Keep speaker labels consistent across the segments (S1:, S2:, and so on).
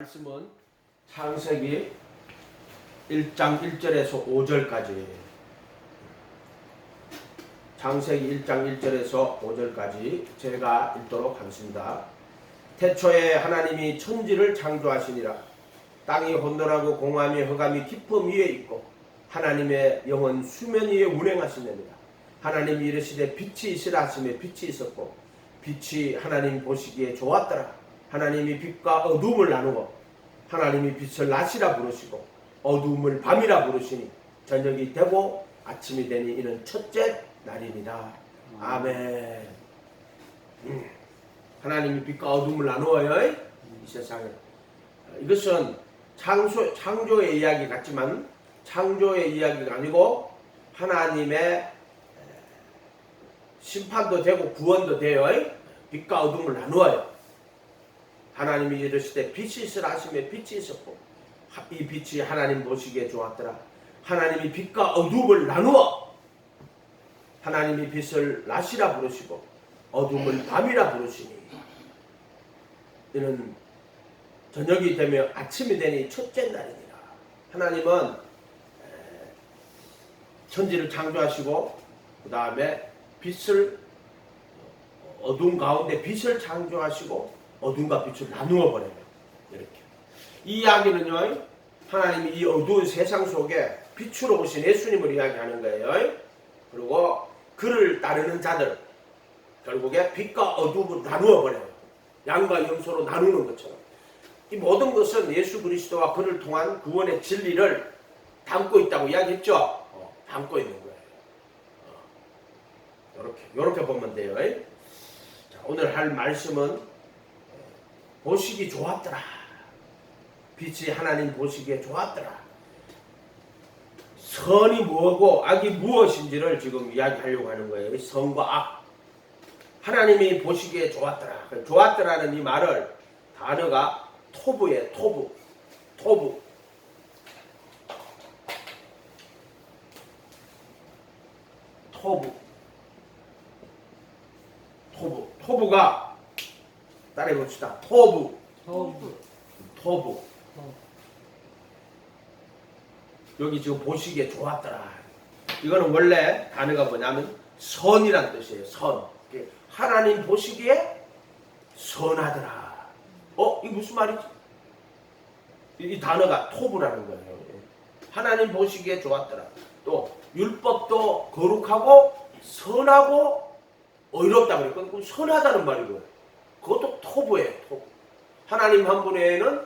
S1: 말씀은 창세기 1장 1절에서 5절까지 창세기 1장 1절에서 5절까지 제가 읽도록 하겠습니다. 태초에 하나님이 천지를 창조하시니라. 땅이 혼돈하고 공함이 흑암이 깊음 위에 있고 하나님의 영은 수면 위에 운행하시느니라. 하나님이 이르시되 빛이 있으라 하시매 빛이 있었고 빛이 하나님 보시기에 좋았더라. 하나님이 빛과 어둠을 나누고 하나님이 빛을 낮이라 부르시고 어둠을 밤이라 부르시니 저녁이 되고 아침이 되니 이는 첫째 날이니라. 아멘. 하나님이 빛과 어둠을 나누어요. 이 세상에. 이것은 창조의 이야기 같지만 창조의 이야기가 아니고 하나님의 심판도 되고 구원도 돼요. 빛과 어둠을 나누어요. 하나님이 이르시되 빛이 있으라 하시매 빛이 있었고 이 빛이 하나님 보시기에 좋았더라. 하나님이 빛과 어둠을 나누어 하나님이 빛을 낮이라 부르시고 어둠을 밤이라 부르시니 이는 저녁이 되며 아침이 되니 첫째 날이니라. 하나님은 천지를 창조하시고 그 다음에 빛을 어둠 가운데 빛을 창조하시고 어둠과 빛을 나누어 버려요. 이렇게. 이 이야기는요, 하나님이 이 어두운 세상 속에 빛으로 오신 예수님을 이야기하는 거예요. 그리고 그를 따르는 자들, 결국에 빛과 어둠을 나누어 버려요. 양과 염소로 나누는 것처럼. 이 모든 것은 예수 그리스도와 그를 통한 구원의 진리를 담고 있다고 이야기했죠. 담고 있는 거예요. 이렇게 보면 돼요. 자, 오늘 할 말씀은 보시기 좋았더라. 빛이 하나님 보시기에 좋았더라. 선이 뭐고 악이 무엇인지를 지금 이야기하려고 하는 거예요. 선과 악. 하나님이 보시기에 좋았더라. 좋았더라는 이 말을 단어가 토부예요. 토부. 토부가 따라해 봅시다. 토부. 여기 지금 보시기에 좋았더라. 이거는 원래 단어가 뭐냐면 선이란 뜻이에요. 선. 하나님 보시기에 선하더라. 이게 무슨 말이지? 이 단어가 토부라는 거예요. 하나님 보시기에 좋았더라. 또 율법도 거룩하고 선하고 의롭다 그랬거든요. 선하다는 말이고요. 그것도 토부예요. 토부. 하나님 한 분에는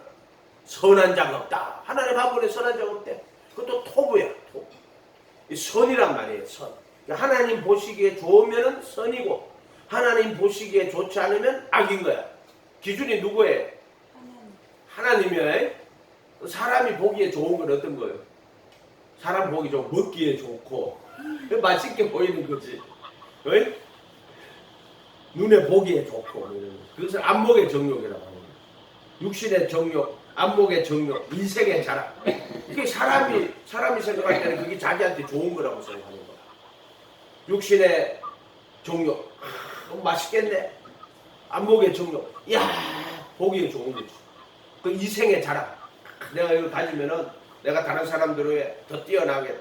S1: 선한 자가 없다. 하나님 한 분에 선한 자가 없대. 그것도 토부예요. 토부. 이 선이란 말이에요. 선. 하나님 보시기에 좋으면 선이고 하나님 보시기에 좋지 않으면 악인 거야. 기준이 누구예요? 하나님이에요. 사람이 보기에 좋은 건 어떤 거예요? 사람 보기 좋고 먹기에 좋고 맛있게 보이는 거지. 왜? 눈에 보기에 좋고 그것을 안목의 정욕이라고 하는 거예요. 육신의 정욕, 안목의 정욕, 인생의 자랑. 이게 사람이 생각할 때는 그게 자기한테 좋은 거라고 생각하는 거야. 육신의 정욕, 맛있겠네. 안목의 정욕, 이야 보기에 좋은 거지. 그 인생의 자랑. 내가 이걸 가지면은 내가 다른 사람들에 더 뛰어나게.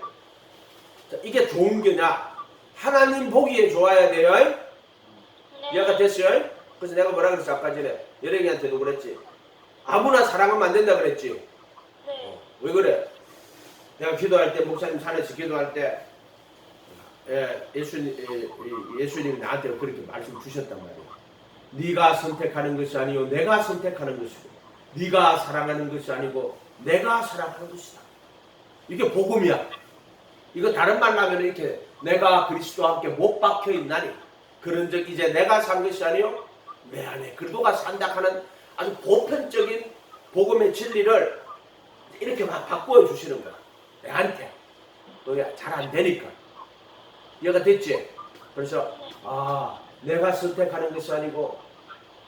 S1: 이게 좋은 거냐? 하나님 보기에 좋아야 돼요. 이해가 됐어요? 그래서 내가 뭐라 그랬어 아까 전에 여랭이한테도 그랬지. 아무나 사랑하면 안 된다 그랬지. 왜 그래? 내가 기도할 때 목사님 산에서 기도할 때 예수님이 나한테 그렇게 말씀 주셨단 말이야. 네가 선택하는 것이 아니요 내가 선택하는 것이고 네가 사랑하는 것이 아니고 내가 사랑하는 것이다. 이게 복음이야. 이거 다른 말로 하면 이렇게 내가 그리스도와 함께 못 박혀 있나니 그런즉 이제 내가 산 것이 아니요 내 안에 그리스도가 산다 하는 아주 보편적인 복음의 진리를 이렇게 막 바꾸어 주시는 거야. 내한테. 너야 잘 안 되니까. 이해가 됐지? 그래서 내가 선택하는 것이 아니고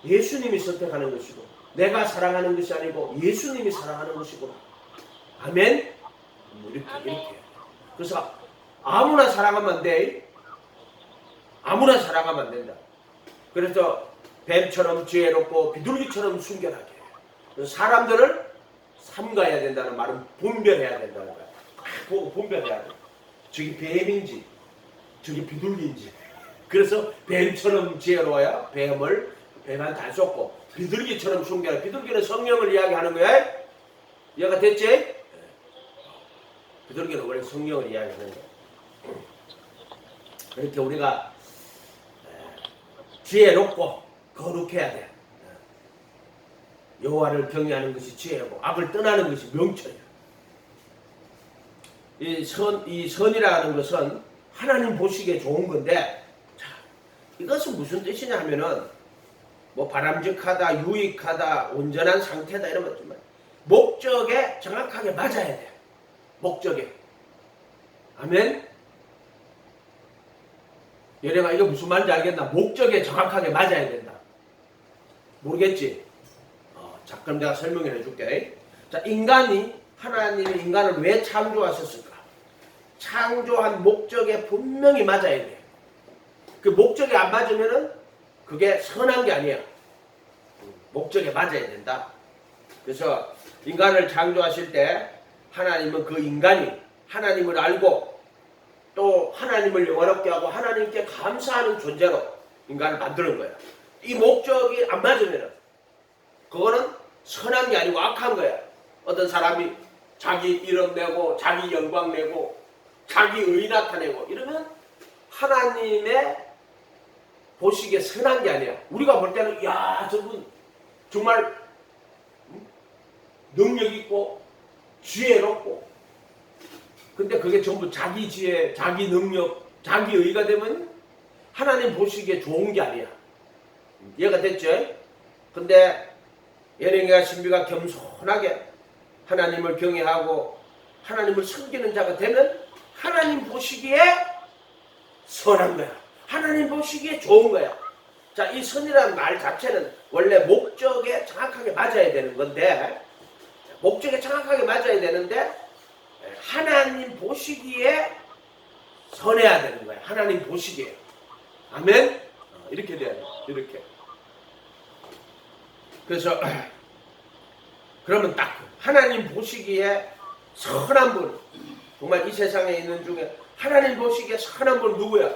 S1: 예수님이 선택하는 것이고 내가 사랑하는 것이 아니고 예수님이 사랑하는 것이구나. 아멘? 이렇게. 그래서 아무나 사랑하면 안 돼. 아무나 사랑하면 안 된다. 그래서 뱀처럼 지혜롭고 비둘기처럼 순결하게 그래서 사람들을 삼가해야 된다는 말은 분별해야 된다는 거야. 보고 분별해야 돼. 저기 뱀인지 저기 비둘기인지. 그래서 뱀처럼 지혜로워야 뱀한테 안 쏟고 비둘기처럼 숭배하라. 비둘기는 성령을 이야기하는 거야. 이해가 됐지? 비둘기는 원래 성령을 이야기하는 거야. 이렇게 우리가 지혜롭고 거룩해야 돼. 여호와를 경외하는 것이 지혜고 악을 떠나는 것이 명철이야. 이 선이라는 것은 하나님 보시기에 좋은 건데, 자, 이것은 무슨 뜻이냐 하면은 뭐 바람직하다, 유익하다, 온전한 상태다 이런 것지만 목적에 정확하게 맞아야 돼. 목적에. 아멘. 예레가 이거 무슨 말인지 알겠나? 목적에 정확하게 맞아야 된다. 모르겠지? 자, 그럼 내가 설명을 해줄게. 자, 하나님이 인간을 왜 창조하셨을까? 창조한 목적에 분명히 맞아야 돼. 그 목적에 안 맞으면은 그게 선한 게 아니야. 목적에 맞아야 된다. 그래서 인간을 창조하실 때 하나님은 그 인간이 하나님을 알고 또 하나님을 영화롭게 하고 하나님께 감사하는 존재로 인간을 만드는 거야. 이 목적이 안 맞으면은 그거는 선한 게 아니고 악한 거야. 어떤 사람이 자기 이름 내고 자기 영광 내고 자기 의 나타내고 이러면 하나님의 보시기에 선한 게 아니야. 우리가 볼 때는 야 저분 정말 능력 있고 지혜롭고 근데 그게 전부 자기 지혜, 자기 능력, 자기 의가 되면 하나님 보시기에 좋은 게 아니야. 이해가 됐죠? 근데 예레미야 신비가 겸손하게 하나님을 경외하고 하나님을 섬기는 자가 되면 하나님 보시기에 선한 거야. 하나님 보시기에 좋은 거야. 자, 이 선이라는 말 자체는 원래 목적에 정확하게 맞아야 되는 건데 목적에 정확하게 맞아야 되는데 하나님 보시기에 선해야 되는 거야. 하나님 보시기에. 아멘? 이렇게 돼야 돼. 이렇게. 그래서 그러면 딱 하나님 보시기에 선한 분, 정말 이 세상에 있는 중에 하나님 보시기에 선한 분 누구야?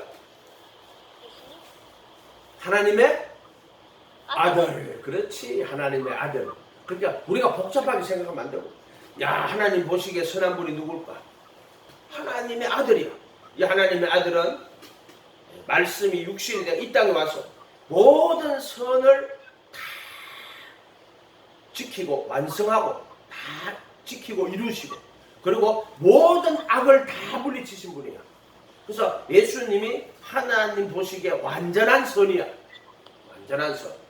S1: 하나님의 아들. 그렇지. 하나님의 아들. 그러니까 우리가 복잡하게 생각하면 안 되고 야 하나님 보시기에 선한 분이 누굴까? 하나님의 아들이야. 이 하나님의 아들은 말씀이 육신이 되어 이 땅에 와서 모든 선을 다 지키고 완성하고 다 지키고 이루시고 그리고 모든 악을 다 물리치신 분이야. 그래서 예수님이 하나님 보시기에 완전한 선이야. 완전한 선.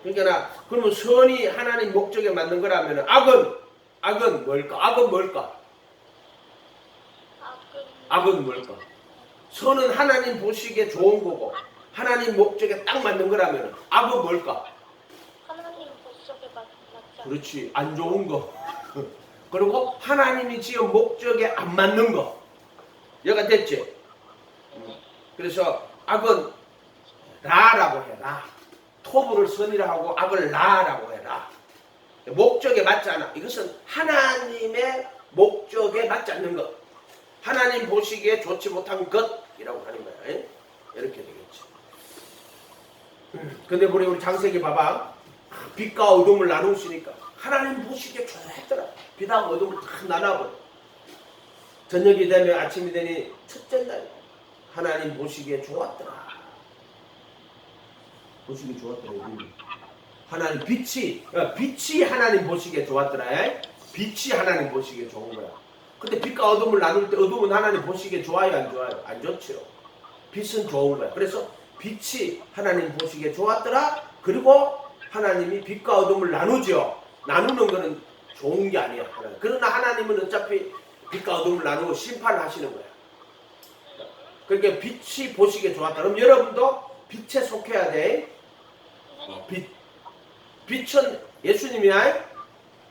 S1: 그러니까 그러면 선이 하나님 목적에 맞는 거라면 악은 뭘까? 악은 뭘까? 악은 뭘까? 선은 하나님 보시기에 좋은 거고 하나님 목적에 딱 맞는 거라면 악은 뭘까?
S2: 하나님 목적에 맞지.
S1: 그렇지. 안 좋은 거. 그리고 하나님이 지은 목적에 안 맞는 거. 여가 됐지? 그래서 악은 라라고 해. 라. 토부를 선이라 하고 악을 라라고 해라. 목적에 맞지 않아. 이것은 하나님의 목적에 맞지 않는 것. 하나님 보시기에 좋지 못한 것이라고 하는 거야. 이렇게 되겠지. 근데 우리 창세기 봐봐. 빛과 어둠을 나누시니까 하나님 보시기에 좋았더라. 빛하고 어둠을 다 나눠버려. 저녁이 되면 아침이 되니 첫째 날 하나님 보시기에 좋았더라. 보시기 좋았더라. 하나님 빛이 하나님 보시기에 좋았더라. 빛이 하나님 보시기에 좋은 거야. 근데 빛과 어둠을 나눌 때 어둠은 하나님 보시기에 좋아요, 안 좋아요? 안 좋지요. 빛은 좋은 거야. 그래서 빛이 하나님 보시기에 좋았더라. 그리고 하나님이 빛과 어둠을 나누죠. 나누는 거는 좋은 게 아니야. 그러나 하나님은 어차피 빛과 어둠을 나누고 심판을 하시는 거야. 그러니까 빛이 보시기에 좋았다. 그럼 여러분도 빛에 속해야 돼. 빛은 예수님이야.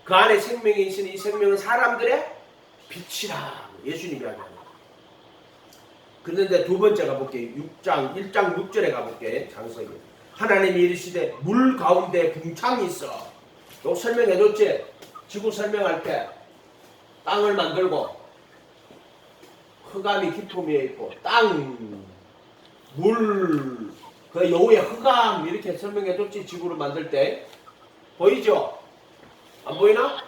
S1: 그 안에 생명이 있으니 이 생명은 사람들의 빛이라. 예수님이 이야기합니다. 그런데 두 번째 가볼게요. 1장 6절에 가볼게요. 장세기. 하나님이 이르시되 물 가운데 궁창이 있어. 요 설명해줬지? 지구 설명할 때 땅을 만들고 흑암이 깊음 위에 있고 땅, 물, 그 여우의 흑암 이렇게 설명해줬지? 지구를 만들 때 보이죠? 안 보이나?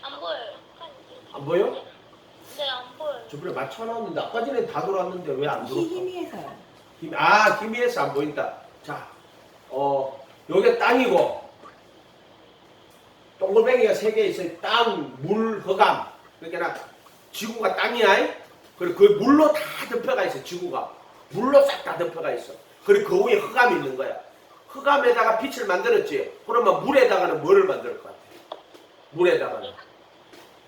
S2: 안 보여요.
S1: 안 보여?
S2: 네, 안 보여요.
S1: 저번에 맞춰놨는데 아까 전에 다 들어왔는데 왜 안 들어올까?
S3: 희미해서요.
S1: 기미에서 안 보인다. 자, 요게 땅이고 동글뱅이가 3개 있어요. 땅, 물, 흑암. 그러니까 지구가 땅이야. 그리고 그 물로 다 덮여가 있어. 지구가 물로 싹 다 덮여가 있어. 그리고 그 위에 흑암이 있는 거야. 흑암에다가 빛을 만들었지. 그러면 물에다가는 뭐를 만들 것 같아? 물에다가는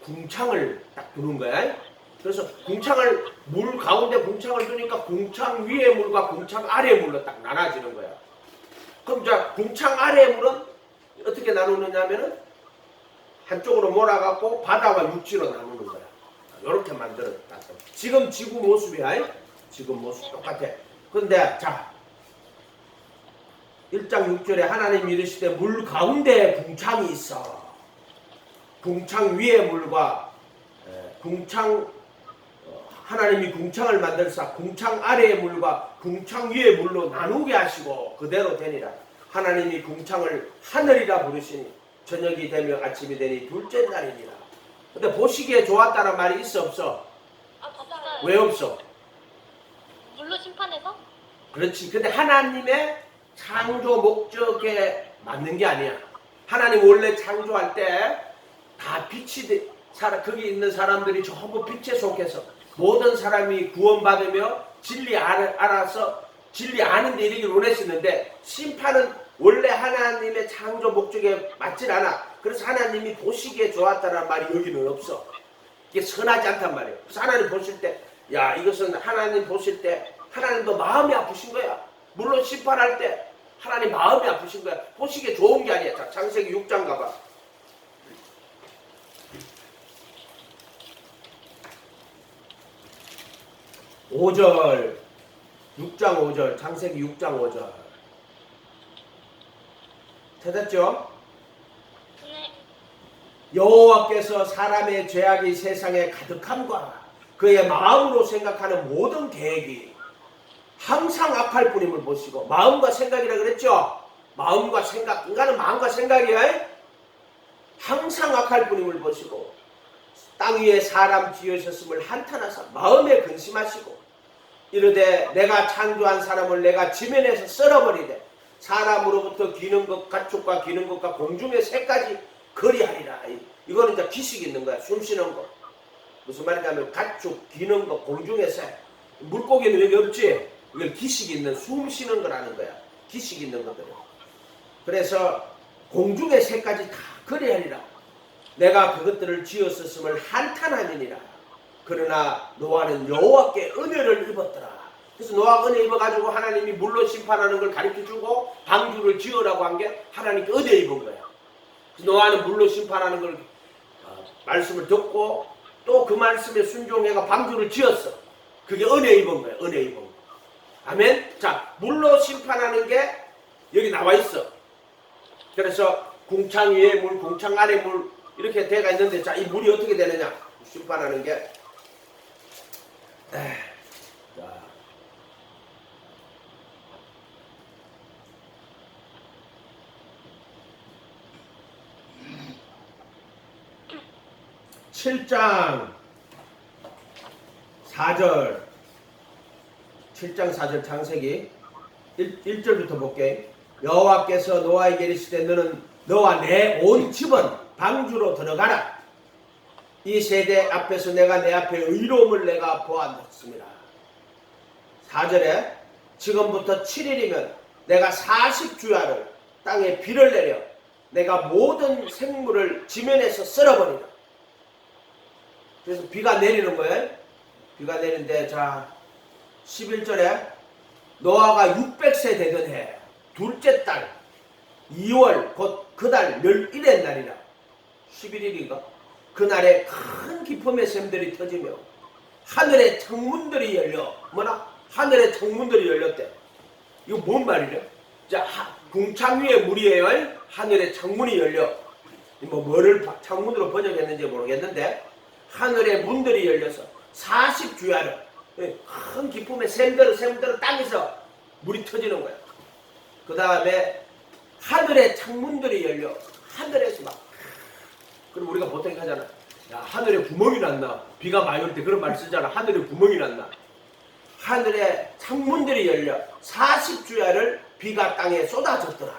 S1: 궁창을 딱 두는 거야. 그래서 궁창을 물 가운데 궁창을 두니까 궁창 위의 물과 궁창 아래의 물로 딱 나눠지는 거야. 그럼 자 궁창 아래의 물은 어떻게 나누느냐면은 한쪽으로 몰아갖고 바다와 육지로 나누는 거야. 이렇게 만들었다. 지금 지구 모습이야. 지금 모습 똑같아. 근데 자 1장 6절에 하나님이 이르시되 물 가운데 궁창이 있어. 궁창 위의 물과 궁창 하나님이 궁창을 만들사 궁창 아래의 물과 궁창 위의 물로 나누게 하시고 그대로 되니라. 하나님이 궁창을 하늘이라 부르시니 저녁이 되며 아침이 되니 둘째 날이니라. 근데 보시기에 좋았다는 말이 있어 없어?
S2: 없어요.
S1: 왜 없어?
S2: 물로 심판해서?
S1: 그렇지. 근데 하나님의 창조 목적에 맞는 게 아니야. 하나님 원래 창조할 때 다 빛이 거기 있는 사람들이 전부 빛에 속해서 모든 사람이 구원받으며 진리 알아서 진리 아는 데 이르기를 원했었는데 심판은 원래 하나님의 창조 목적에 맞질 않아. 그래서 하나님이 보시기에 좋았다는 말이 여기는 없어. 이게 선하지 않단 말이에요. 그래서 하나님 보실 때 야 이것은 하나님 보실 때 하나님도 마음이 아프신 거야. 물론 심판할 때 하나님 마음이 아프신 거야. 보시기에 좋은 게 아니야. 자, 창세기 6장 가봐. 5절 6장 5절 창세기 6장 5절 찾았죠?
S2: 네.
S1: 여호와께서 사람의 죄악이 세상에 가득함과 그의 마음으로 생각하는 모든 계획이 항상 악할 뿐임을 보시고 마음과 생각이라 그랬죠? 마음과 생각 인간은 마음과 생각이야. 항상 악할 뿐임을 보시고 땅 위에 사람 지으셨음을 한탄하사 마음에 근심하시고 이르되 내가 창조한 사람을 내가 지면에서 썰어버리되 사람으로부터 기는 것 가축과 기는 것과 공중의 새까지 거리하리라. 이거는 이제 기식 있는 거야. 숨 쉬는 거. 무슨 말이냐면 가축, 기는 것, 공중의 새. 물고기는 여기 없지. 이걸 기식 있는 숨 쉬는 거라는 거야. 기식 있는 것들은. 그래서 공중의 새까지 다 거리하리라. 내가 그것들을 지었었음을 한탄하니라. 그러나 노아는 여호와께 은혜를 입었더라. 그래서 노아가 은혜 입어가지고 하나님이 물로 심판하는 걸 가르쳐주고 방주를 지으라고 한 게 하나님께 은혜 입은 거야. 그래서 노아는 물로 심판하는 걸 말씀을 듣고 또 그 말씀에 순종해가 방주를 지었어. 그게 은혜 입은 거야. 은혜 입은 거. 아멘. 자, 물로 심판하는 게 여기 나와 있어. 그래서 궁창 위에 물, 궁창 아래 물 이렇게 돼가 있는데 자, 이 물이 어떻게 되느냐? 심판하는 게 자. 7장 4절 7장 4절 창세기 1절부터 볼게. 여호와께서 노아에게 이르시되 너는 너와 내 온 집은 방주로 들어가라. 이 세대 앞에서 내가 내 앞에 의로움을 내가 보았습니다. 4절에 지금부터 7일이면 내가 40주야를 땅에 비를 내려 내가 모든 생물을 지면에서 썰어버리라. 그래서 비가 내리는 거예요. 비가 내리는데 자 11절에 노아가 600세 되던 해 둘째 달 2월 곧 그 달 11의 날이라 11일인가? 그날에 큰 기쁨의 샘들이 터지며 하늘의 창문들이 열려 뭐나? 하늘의 창문들이 열렸대. 이거 뭔 말이래? 자, 궁창 위에 물이에요. 하늘에 창문이 열려. 뭐를 창문으로 번역했는지 모르겠는데 하늘에 문들이 열려서 40주야를 큰 기품의 샘들은 땅에서 물이 터지는 거야. 그 다음에 하늘에 창문들이 열려. 하늘에서 막. 그럼 우리가 보통 하잖아. 야, 하늘에 구멍이 났나? 비가 많이 올 때 그런 말 쓰잖아. 하늘에 구멍이 났나? 하늘에 창문들이 열려 40주야를 비가 땅에 쏟아졌더라.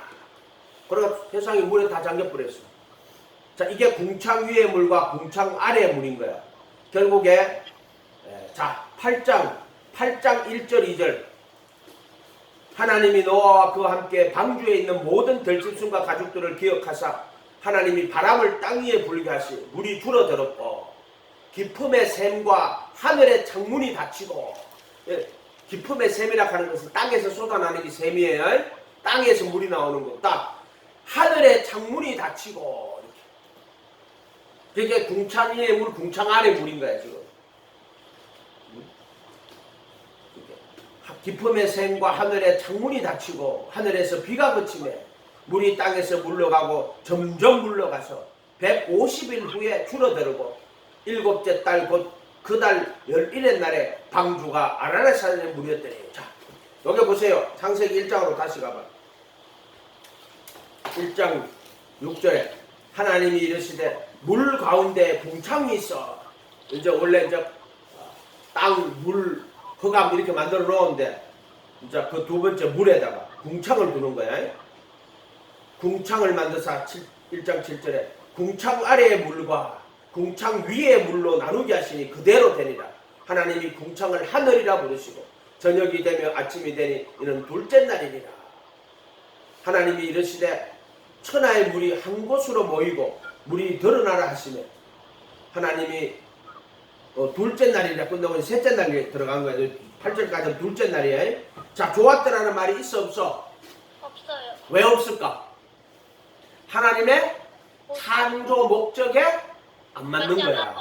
S1: 그러니까 세상이 물에 다 잠겨버렸어. 자, 이게 궁창 위의 물과 궁창 아래의 물인 거야. 결국에 자 8장 1절 2절 하나님이 노아와 그와 함께 방주에 있는 모든 들짐승과 가축들을 기억하사 하나님이 바람을 땅 위에 불게 하시 물이 줄어들었고 깊음의 샘과 하늘의 창문이 닫히고 깊음의 샘이라 하는 것은 땅에서 쏟아나는 게 샘이에요. 땅에서 물이 나오는 거다. 하늘의 창문이 닫히고 이렇게. 그게 궁창 위의 물, 궁창 아래 물인 거야 지금. 깊음의 샘과 하늘의 창문이 닫히고 하늘에서 비가 그치매 물이 땅에서 물러가고 점점 물러가서 150일 후에 줄어들고 일곱째 달 곧 그 달 11의 날에 방주가 아라랏산에 물이었더니. 자, 여기 보세요. 창세기 1장으로 다시 가봐. 1장 6절에 하나님이 이르시되 물 가운데 궁창이 있어. 이제 원래 이제 땅, 물, 흑암 이렇게 만들어 놓은데 이제 그 두 번째 물에다가 궁창을 두는 거야. 궁창을 만드사 1장 7절에 궁창 아래의 물과 궁창 위의 물로 나누게 하시니 그대로 되니라. 하나님이 궁창을 하늘이라 부르시고 저녁이 되며 아침이 되니 이는 둘째 날이니라. 하나님이 이르시되 천하의 물이 한 곳으로 모이고 물이 드러나라 하시며 하나님이 둘째 날이라 끝나고 셋째 날이 들어간 거예요. 8절까지는 둘째 날이에요. 자, 좋았더라는 말이 있어 없어?
S2: 없어요.
S1: 왜 없을까? 하나님의 창조 목적에 안 맞는 거야.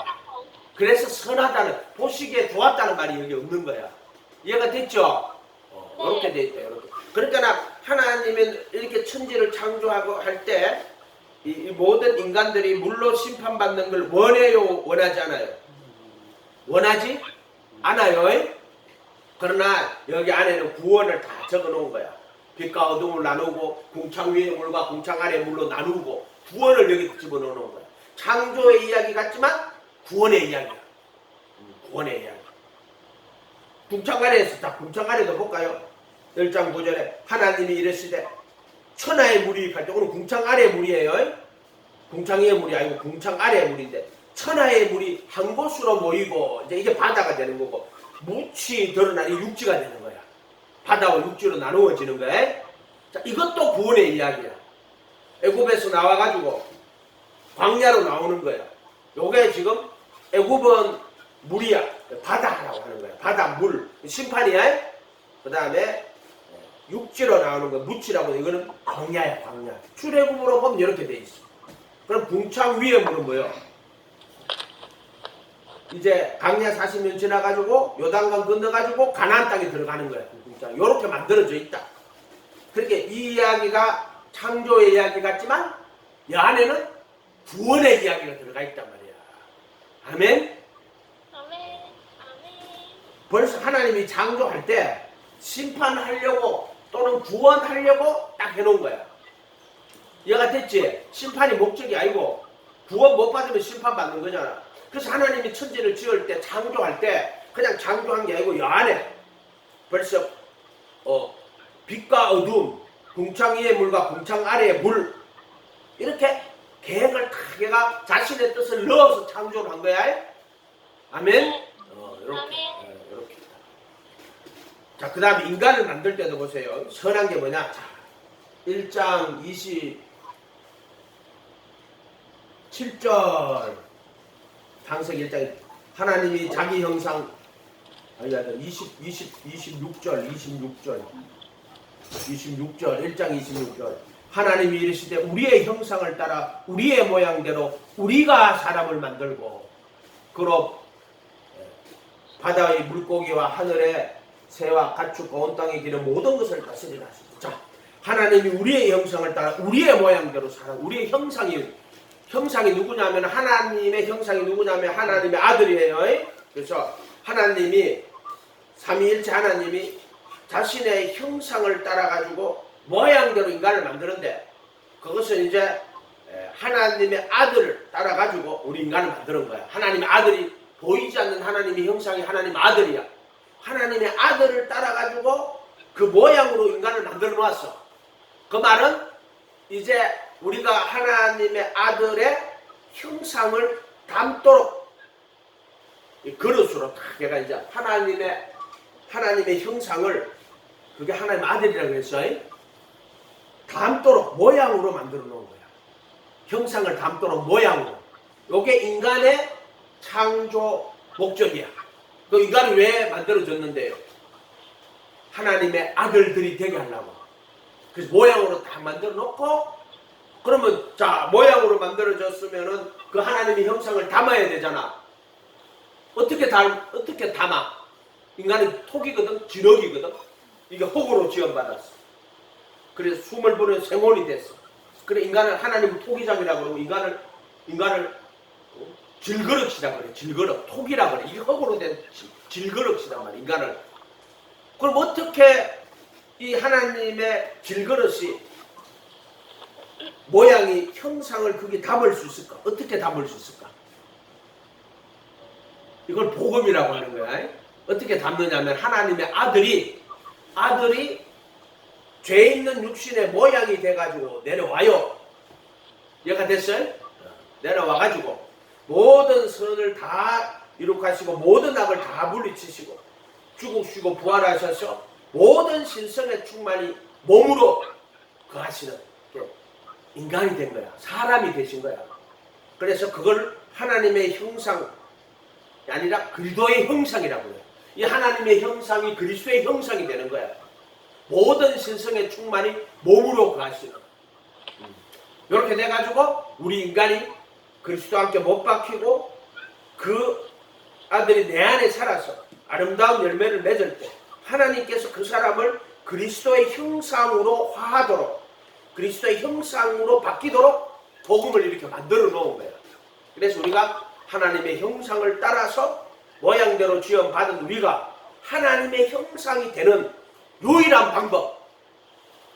S1: 그래서 선하다는, 보시기에 좋았다는 말이 여기 없는 거야. 이해가 됐죠? 이렇게 돼 있다. 이렇게. 그러니까 하나님은 이렇게 천지를 창조하고 할 때 이 모든 인간들이 물로 심판받는 걸 원해요, 원하지 않아요? 원하지 않아요. 그러나 여기 안에는 구원을 다 적어 놓은 거야. 빛과 어둠을 나누고 궁창 위의 물과 궁창 아래의 물로 나누고 구원을 여기 집어넣어 놓은 거야. 창조의 이야기 같지만 구원의 이야기야. 구원의 이야기. 궁창 아래에서 자, 궁창 아래도 볼까요? 1장 9절에 하나님이 이르시되 천하의 물이 갈 때 오늘 궁창 아래의 물이에요. 궁창 위의 물이 아니고 궁창 아래의 물인데 천하의 물이 한 곳으로 모이고 이제 이게 바다가 되는 거고 묻이 드러나니 육지가 되는 거야. 바다와 육지로 나누어지는 거야. 자, 이것도 구원의 이야기야. 애굽에서 나와가지고 광야로 나오는 거야. 요게 지금 애굽은 물이야. 바다라고 하는 거야. 바다 물 심판이야. 그 다음에 육지로 나오는 거 묻이라고 이거는 광야야. 광야. 출애굽으로 보면 이렇게 돼 있어. 그럼 궁창 위에 물은 뭐예요? 이제 광야 40년 지나가지고 요단강 건너가지고 가나안 땅에 들어가는 거야. 궁창. 요렇게 만들어져 있다. 그렇게 이 이야기가 창조의 이야기 같지만 이 안에는 구원의 이야기가 들어가 있단 말이야. 아멘?
S2: 아멘. 아멘.
S1: 벌써 하나님이 창조할 때 심판하려고 또는 구원하려고 딱 해놓은 거야. 이해가 됐지? 심판이 목적이 아니고 구원 못 받으면 심판받는 거잖아. 그래서 하나님이 천지를 지을 때 창조할 때 그냥 창조한 게 아니고 이 안에 벌써 빛과 어둠, 궁창 위의 물과 궁창 아래의 물 이렇게 계획을 다 걔가 자신의 뜻을 넣어서 창조를 한 거야. 아멘? 이렇게. 이렇게. 자, 그 다음에 인간을 만들 때도 보세요. 선한 게 뭐냐? 자, 1장 27절 창세기 1장 하나님이 자기 형상 26절 1장 26절 하나님이 이르시되 우리의 형상을 따라 우리의 모양대로 우리가 사람을 만들고 그로 바다의 물고기와 하늘의 새와 가축과 온 땅에 기는 모든 것을 다스리라 하시고. 자, 하나님이 우리의 형상을 따라 우리의 모양대로 살아. 우리의 형상이 누구냐면 하나님의 형상이 누구냐면 하나님의 아들이에요. 그래서 하나님이 삼위일체 하나님이 자신의 형상을 따라 가지고 모양대로 인간을 만드는데 그것은 이제 하나님의 아들을 따라 가지고 우리 인간을 만드는 거야. 하나님의 아들이 보이지 않는 하나님의 형상이 하나님의 아들이야. 하나님의 아들을 따라 가지고 그 모양으로 인간을 만들어 놓았어. 그 말은 이제 우리가 하나님의 아들의 형상을 담도록 이 그릇으로 다 걔가 이제 하나님의 형상을 그게 하나님 아들이라고 했어. 담도록 모양으로 만들어 놓은 거야. 형상을 담도록 모양으로. 이게 인간의 창조 목적이야. 그 인간이 왜 만들어졌는데요? 하나님의 아들들이 되게 하려고. 그래서 모양으로 다 만들어 놓고 그러면 자 모양으로 만들어졌으면은 그 하나님의 형상을 담아야 되잖아. 어떻게 담아? 인간은 톡이거든, 지렁이거든. 이게 흙으로 지원받았어. 그래서 숨을 부르는 생혼이 됐어. 그래 인간을 하나님은 토기장이라고 그러고 인간을 질그릇이라 그래. 질그릇, 톡이라 그래. 이게 흙으로 된 질그릇이란 말이야. 인간을. 그럼 어떻게 이 하나님의 질그릇이 모양이 형상을 그게 담을 수 있을까? 어떻게 담을 수 있을까? 이걸 복음이라고 하는 거야. 어떻게 담느냐면 하나님의 아들이 죄 있는 육신의 모양이 돼가지고 내려와요. 얘가 됐어요? 내려와가지고 모든 선을 다 이룩하시고 모든 악을 다 물리치시고 죽으시고 부활하셔서 모든 신성의 충만이 몸으로 거하시는 인간이 된 거야. 사람이 되신 거야. 그래서 그걸 하나님의 형상이 아니라 그리스도의 형상이라고 해요. 이 하나님의 형상이 그리스도의 형상이 되는 거야. 모든 신성의 충만이 몸으로 거하시는. 이렇게 돼가지고 우리 인간이 그리스도와 함께 못 박히고 그 아들이 내 안에 살아서 아름다운 열매를 맺을 때 하나님께서 그 사람을 그리스도의 형상으로 화하도록 그리스도의 형상으로 바뀌도록 복음을 이렇게 만들어 놓은 거예요. 그래서 우리가 하나님의 형상을 따라서 모양대로 지원받은 우리가 하나님의 형상이 되는 유일한 방법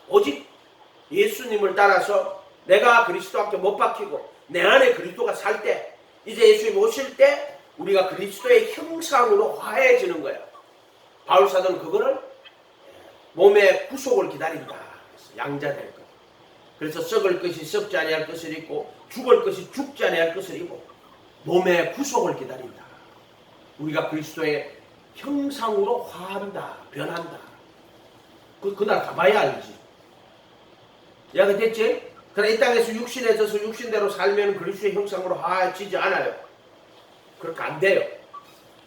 S1: 오직 예수님을 따라서 내가 그리스도와 함께 못 박히고 내 안에 그리스도가 살 때 이제 예수님 오실 때 우리가 그리스도의 형상으로 화해지는 거예요. 바울사도는 그거를 몸의 구속을 기다린다. 양자될 것. 그래서 썩을 것이 썩지 아니할 것을 입고 죽을 것이 죽지 아니할 것을 입고 몸의 구속을 기다린다. 우리가 그리스도의 형상으로 화한다. 변한다. 그날 가봐야 알지. 이해가 됐지? 그러나 이 땅에서 육신에 져서 육신대로 살면 그리스도의 형상으로 화해지지 않아요. 그렇게 안 돼요.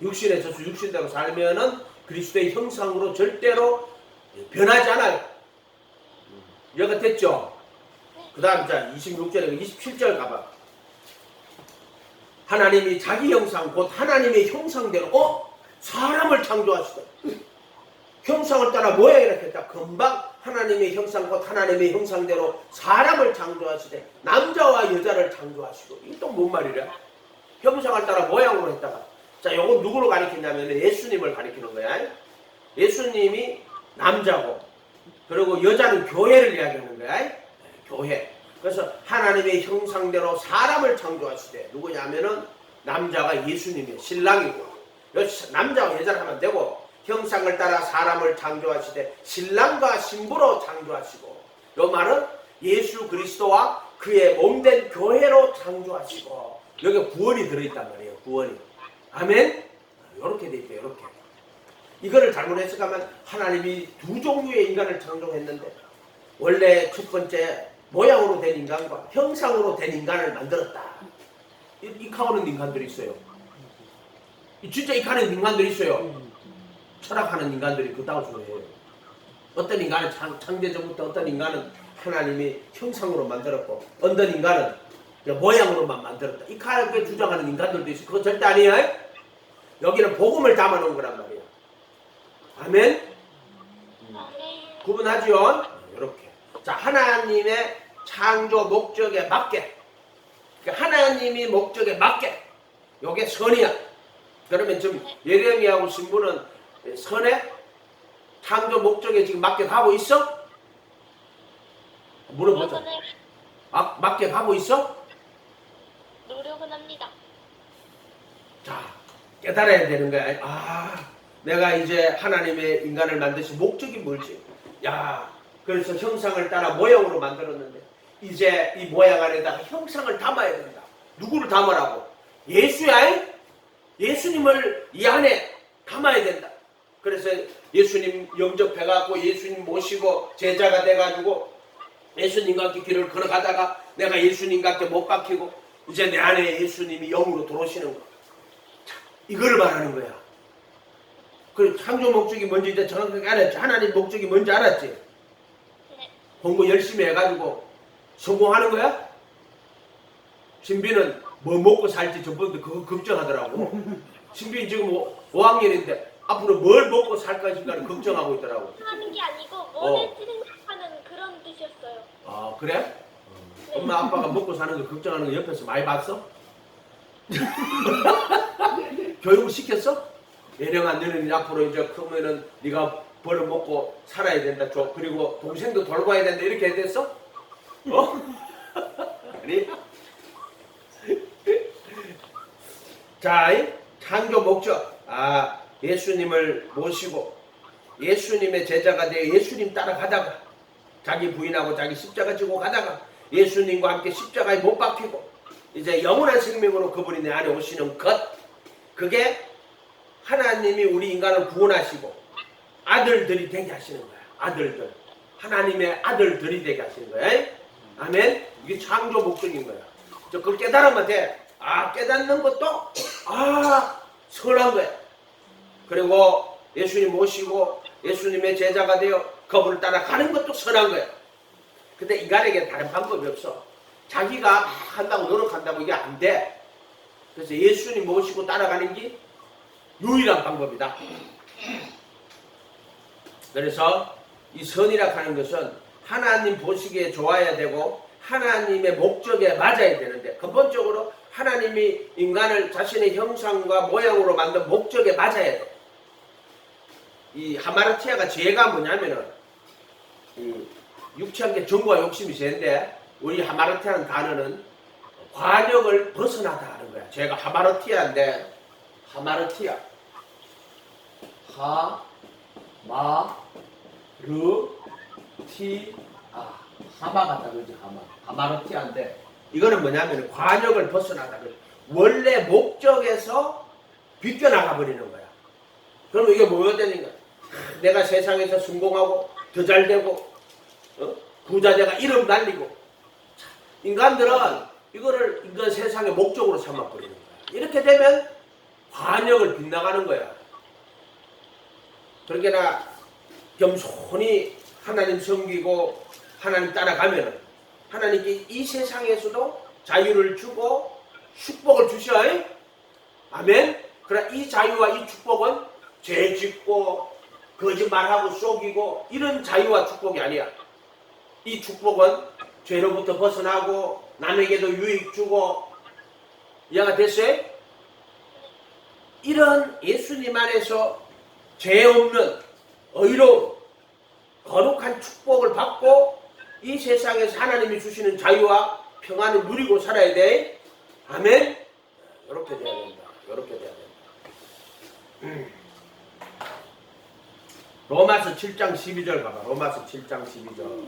S1: 육신에 져서 육신대로 살면은 그리스도의 형상으로 절대로 변하지 않아요. 이해가 됐죠? 그 다음 자 26절에 27절 가봐. 하나님이 자기 형상 곧 하나님의 형상대로 사람을 창조하시다. 형상을 따라 모양이라 했다. 금방 하나님의 형상 곧 하나님의 형상대로 사람을 창조하시되 남자와 여자를 창조하시고 이게 또 뭔 말이래? 형상을 따라 모양으로 했다가 자 요건 누구를 가리키냐면 예수님을 가리키는 거야. 예수님이 남자고 그리고 여자는 교회를 이야기하는 거야. 교회. 그래서 하나님의 형상대로 사람을 창조하시되 누구냐면은 남자가 예수님이에요. 신랑이고 남자와 여자를 하면 되고 형상을 따라 사람을 창조하시되 신랑과 신부로 창조하시고 이 말은 예수 그리스도와 그의 몸된 교회로 창조하시고 여기 구원이 들어있단 말이에요. 구원이. 아멘? 이렇게 돼 있대요. 이렇게. 이거를 잘못 해석하면 하나님이 두 종류의 인간을 창조했는데 원래 첫 번째 모양으로 된 인간과 형상으로 된 인간을 만들었다. 이카오는 인간들이 있어요. 진짜 이카는 인간들이 있어요. 철학하는 인간들이 그따구 소리예요. 어떤 인간은 창조전부터 어떤 인간은 하나님이 형상으로 만들었고 어떤 인간은 모양으로만 만들었다. 이카를 주장하는 인간들도 있어요. 그거 절대 아니에요. 여기는 복음을 담아놓은 거란 말이에요. 아멘? 구분하지요? 이렇게. 자, 하나님의 창조 목적에 맞게. 그러니까 하나님이 목적에 맞게. 요게 선이야. 그러면 지금 예레미야하고 신부는 선의 창조 목적에 지금 맞게 가고 있어? 물어보자.
S2: 노력은,
S1: 맞게 가고 있어?
S2: 노력은 합니다.
S1: 자, 깨달아야 되는 거야. 아, 내가 이제 하나님의 인간을 만드신 목적이 뭘지. 야, 그래서 형상을 따라 모형으로 만들었는데 이제 이 모양 안에다가 형상을 담아야 된다. 누구를 담으라고? 예수야. 예수님을 이 안에 담아야 된다. 그래서 예수님 영접해갖고 예수님 모시고 제자가 돼가지고 예수님과 함께 길을 걸어가다가 내가 예수님과 함께 못 박히고 이제 내 안에 예수님이 영으로 들어오시는 거. 자, 이거를 말하는 거야. 그 창조 목적이 뭔지 이제 정확하게 알았지. 하나님 목적이 뭔지 알았지.
S2: 네.
S1: 공부 열심히 해가지고 성공하는 거야? 신비는 뭐 먹고 살지 저번에 그거 걱정하더라고. 신비 지금 5학년인데 앞으로 뭘 먹고 살 것인가를 걱정하고 있더라고.
S2: 하는 게 아니고 뭐든지 생각하는 그런 뜻이었어요.
S1: 아, 그래? 엄마 아빠가 먹고 사는 거 걱정하는 거 옆에서 많이 봤어? 교육을 시켰어? 예령아, 너는 앞으로 이제 크면은 네가 벌어먹고 살아야 된다. 그리고 동생도 돌봐야 된다. 이렇게 됐어? 어? 아니? 자, 창조 목적. 아, 예수님을 모시고 예수님의 제자가 되어 예수님 따라가다가 자기 부인하고 자기 십자가 지고 가다가 예수님과 함께 십자가에 못 박히고 이제 영원한 생명으로 그분이 내 안에 오시는 것. 그게 하나님이 우리 인간을 구원하시고 아들들이 되게 하시는 거야. 아들들. 하나님의 아들들이 되게 하시는 거야. 아멘. 이게 창조 목적인 거야. 그걸 깨달으면 돼. 아, 깨닫는 것도 선한 거야. 그리고 예수님 모시고 예수님의 제자가 되어 그분을 따라가는 것도 선한 거야. 근데 인간에게 다른 방법이 없어. 자기가 막 한다고 노력한다고 이게 안 돼. 그래서 예수님 모시고 따라가는 게 유일한 방법이다. 그래서 이 선이라 하는 것은 하나님 보시기에 좋아야 되고 하나님의 목적에 맞아야 되는데 근본적으로 하나님이 인간을 자신의 형상과 모양으로 만든 목적에 맞아야 돼. 이 하마르티아가 죄가 뭐냐면은 이 육체한 게 정과 욕심이 죄인데 우리 하마르티아라는 단어는 관역을 벗어나다 하는 거야. 죄가 하마르티아인데 하마르티아 하마 같다 그러지. 하마르티아인데 이거는 뭐냐면 관역을 벗어나다. 원래 목적에서 비껴나가 버리는 거야. 그럼 이게 뭐가 되는 거야? 내가 세상에서 성공하고 더 잘되고 부자되가 이름 날리고. 인간들은 이거를 인간 세상의 목적으로 삼아버리는 거야. 이렇게 되면 관역을 빗나가는 거야. 그러니까 겸손히 하나님 섬기고 하나님 따라가면 하나님께 이 세상에서도 자유를 주고 축복을 주셔. 아멘. 그러나 이 자유와 이 축복은 죄 짓고 거짓말하고 속이고 이런 자유와 축복이 아니야. 이 축복은 죄로부터 벗어나고 남에게도 유익 주고. 이해가 됐어요? 이런 예수님 안에서 죄 없는 의로운 거룩한 축복을 받고 이 세상에서 하나님이 주시는 자유와 평안을 누리고 살아야 돼. 아멘. 이렇게 돼야 된다. 이렇게 돼야 된다. 로마서 7장 12절 봐봐. 로마서 7장 12절.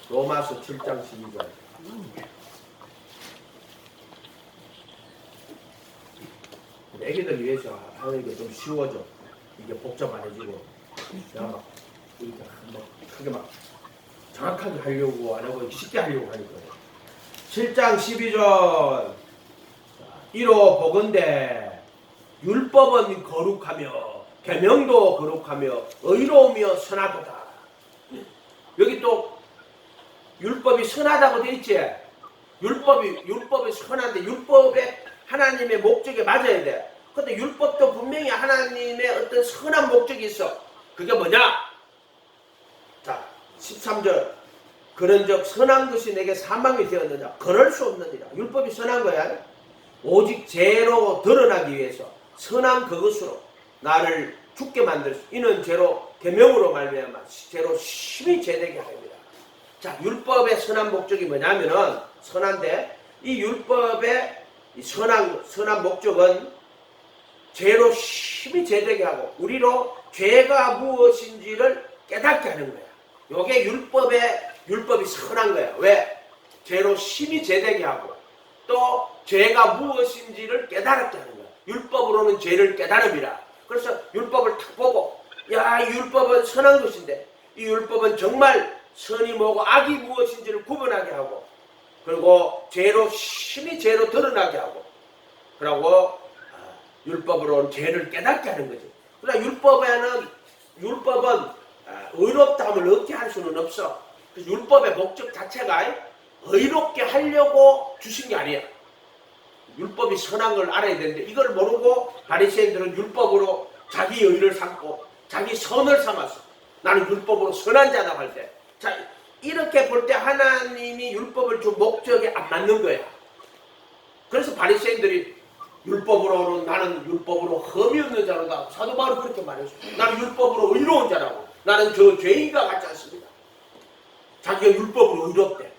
S1: 로마서 7장 12절. 애기들 위해서 하는 게 좀 쉬워져. 이게 복잡 안 해지고. 내가 막 이렇게 막 크게 막 정확하게 하려고 안 하고 쉽게 하려고 하니까. 7장 12절. 이로 보건대 율법은 거룩하며 계명도 거룩하며 의로우며 선하도다. 여기 또 율법이 선하다고 돼 있지. 율법이 선한데 율법에 하나님의 목적에 맞아야 돼. 근데 율법도 분명히 하나님의 어떤 선한 목적이 있어. 그게 뭐냐? 자, 13절 그런즉 선한 것이 내게 사망이 되었느냐 그럴 수 없느니라. 율법이 선한 거야. 오직 죄로 드러나기 위해서 선한 그것으로 나를 죽게 만들 수 이는 죄로 계명으로 말미암아 죄로 심히 죄되게 합니다. 자, 율법의 선한 목적이 뭐냐면은 선한데 이 율법의 이 선한 목적은 죄로 심히 죄되게 하고 우리로 죄가 무엇인지를 깨닫게 하는 거야. 요게 율법이 선한 거야. 왜? 죄로 심히 죄되게 하고 또 죄가 무엇인지를 깨달게 하는 거야. 율법으로는 죄를 깨달음이라. 그래서 율법을 탁 보고 야, 이 율법은 선한 것인데 이 율법은 정말 선이 뭐고 악이 무엇인지를 구분하게 하고 그리고 죄로 심히 죄로 드러나게 하고 그리고 율법으로는 죄를 깨닫게 하는 거지. 그러나 율법은 의롭다함을 얻게 할 수는 없어. 그래서 율법의 목적 자체가 의롭게 하려고 주신 게 아니야. 율법이 선한 걸 알아야 되는데 이걸 모르고 바리새인들은 율법으로 자기 의를 삼고 자기 선을 삼았어. 나는 율법으로 선한 자다 할 때. 자, 이렇게 볼 때 하나님이 율법을 준 목적에 안 맞는 거야. 그래서 바리새인들이 율법으로는 나는 율법으로 흠이 없는 자로다. 사도 바울은 그렇게 말했어. 나는 율법으로 의로운 자라고. 나는 저 죄인과 같지 않습니다. 자기가 율법으로 의롭대.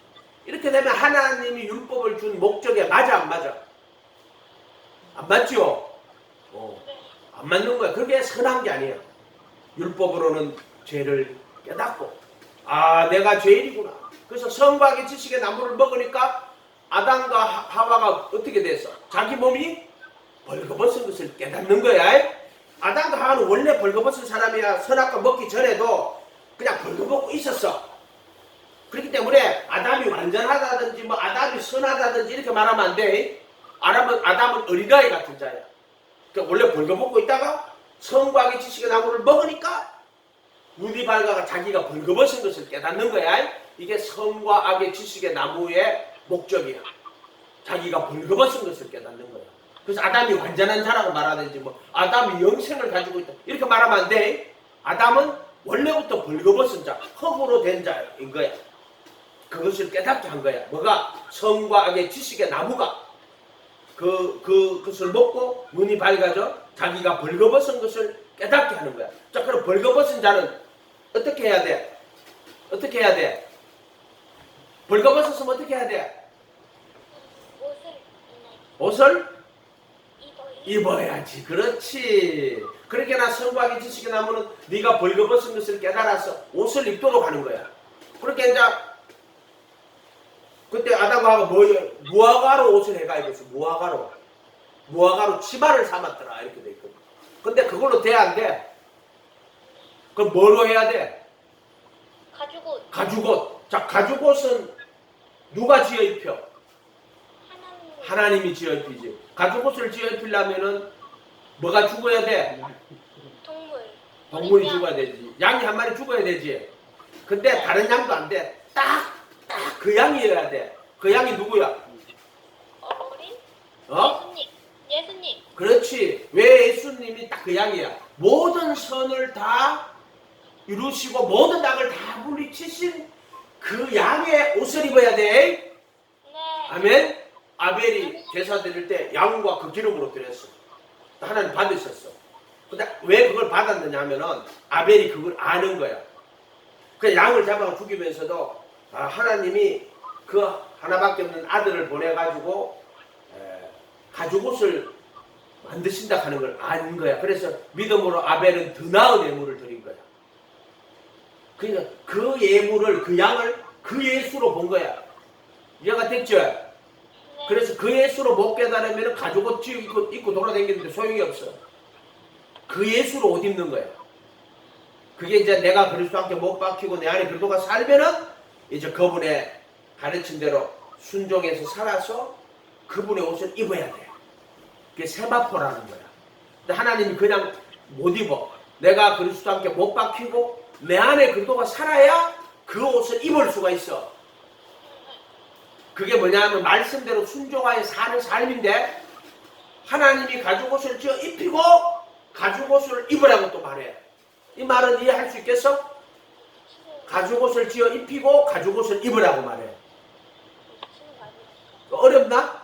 S1: 이렇게 되면 하나님이 율법을 준 목적에 맞아 안 맞아? 안 맞지요? 안 맞는 거야. 그게 선한 게 아니야. 율법으로는 죄를 깨닫고 내가 죄인이구나. 그래서 선과의 지식의 나무를 먹으니까 아담과 하와가 어떻게 됐어? 자기 몸이 벌거벗은 것을 깨닫는 거야. 아담과 하와는 원래 벌거벗은 사람이야. 선악과 먹기 전에도 그냥 벌거벗고 있었어. 그렇기 때문에 아담이 완전하다든지 아담이 선하다든지 이렇게 말하면 안 돼. 아담은 어린아이 같은 자야. 그러니까 원래 벌거벗고 있다가 선과의 지식의 나무를 먹으니까 눈이 밝아가 자기가 벌거벗은 것을 깨닫는 거야. 이게 선과 악의 지식의 나무의 목적이야. 자기가 벌거벗은 것을 깨닫는 거야. 그래서 아담이 완전한 자라고 말하든지 아담이 영생을 가지고 있다 이렇게 말하면 안 돼. 아담은 원래부터 벌거벗은 자, 흙으로 된 자인 거야. 그것을 깨닫게 한 거야. 뭐가? 선과 악의 지식의 나무가 그것을 먹고 눈이 밝아져 자기가 벌거벗은 것을 깨닫게 하는 거야. 자, 그럼 벌거벗은 자는 어떻게 해야 돼? 어떻게 해야 돼? 벌거벗었으면 어떻게 해야 돼? 옷을 입어야지. 그렇지. 그러니까 선과의 지식의 나무는 네가 벌거벗은 것을 깨달아서 옷을 입도록 하는 거야. 그렇게 이제 그때 아담과 하와가 무화과로 옷을 해가 입었어. 무화과로 치마를 삼았더라 이렇게 돼 있거든. 근데 그걸로 돼 안 돼? 그럼 뭐로 해야 돼? 가죽옷. 자, 가죽옷은 누가 지어 입혀? 하나님이 지어 입히지. 가죽옷을 지어 입히려면은 뭐가 죽어야 돼? 동물이 죽어야 되지. 양이 한 마리 죽어야 되지. 근데 다른 양도 안 돼. 딱 그 양이어야 돼. 그 양이 누구야?
S2: 예수님.
S1: 그렇지. 왜 예수님이 딱 그 양이야? 모든 선을 다 이루시고 모든 악을 다 물리치신 그 양의 옷을 입어야 돼.
S2: 네.
S1: 아멘. 아벨이 제사 드릴 때 양과 그 기름으로 드렸어. 하나님 받으셨어. 근데 왜 그걸 받았느냐 하면은 아벨이 그걸 아는 거야. 그 양을 잡아 죽이면서도 하나님이 그 하나밖에 없는 아들을 보내가지고 가죽옷을 만드신다 하는 걸 아는 거야. 그래서 믿음으로 아벨은 더 나은 예물을 드린 거야. 그러니까 그 예물을, 그 양을 그 예수로 본 거야. 이해가 됐죠?
S2: 네.
S1: 그래서 그 예수로 못 깨달으면 가죽옷 입고 돌아다니는데 소용이 없어. 그 예수로 옷 입는 거야. 그게 이제 내가 그리스도와 함께 못 박히고 내 안에 그리스도가 살면은 이제 그분의 가르친 대로 순종해서 살아서 그분의 옷을 입어야 돼. 그게 세마포라는 거야. 근데 하나님이 그냥 못 입어. 내가 그리스도와 함께 못 박히고 내 안에 그리스도가 살아야 그 옷을 입을 수가 있어. 그게 뭐냐면 말씀대로 순종하여 사는 삶인데 하나님이 가죽옷을 지어 입히고 가죽옷을 입으라고 또 말해. 이 말은 이해할 수 있겠어? 가죽옷을 지어 입히고 가죽옷을 입으라고 말해. 어렵나?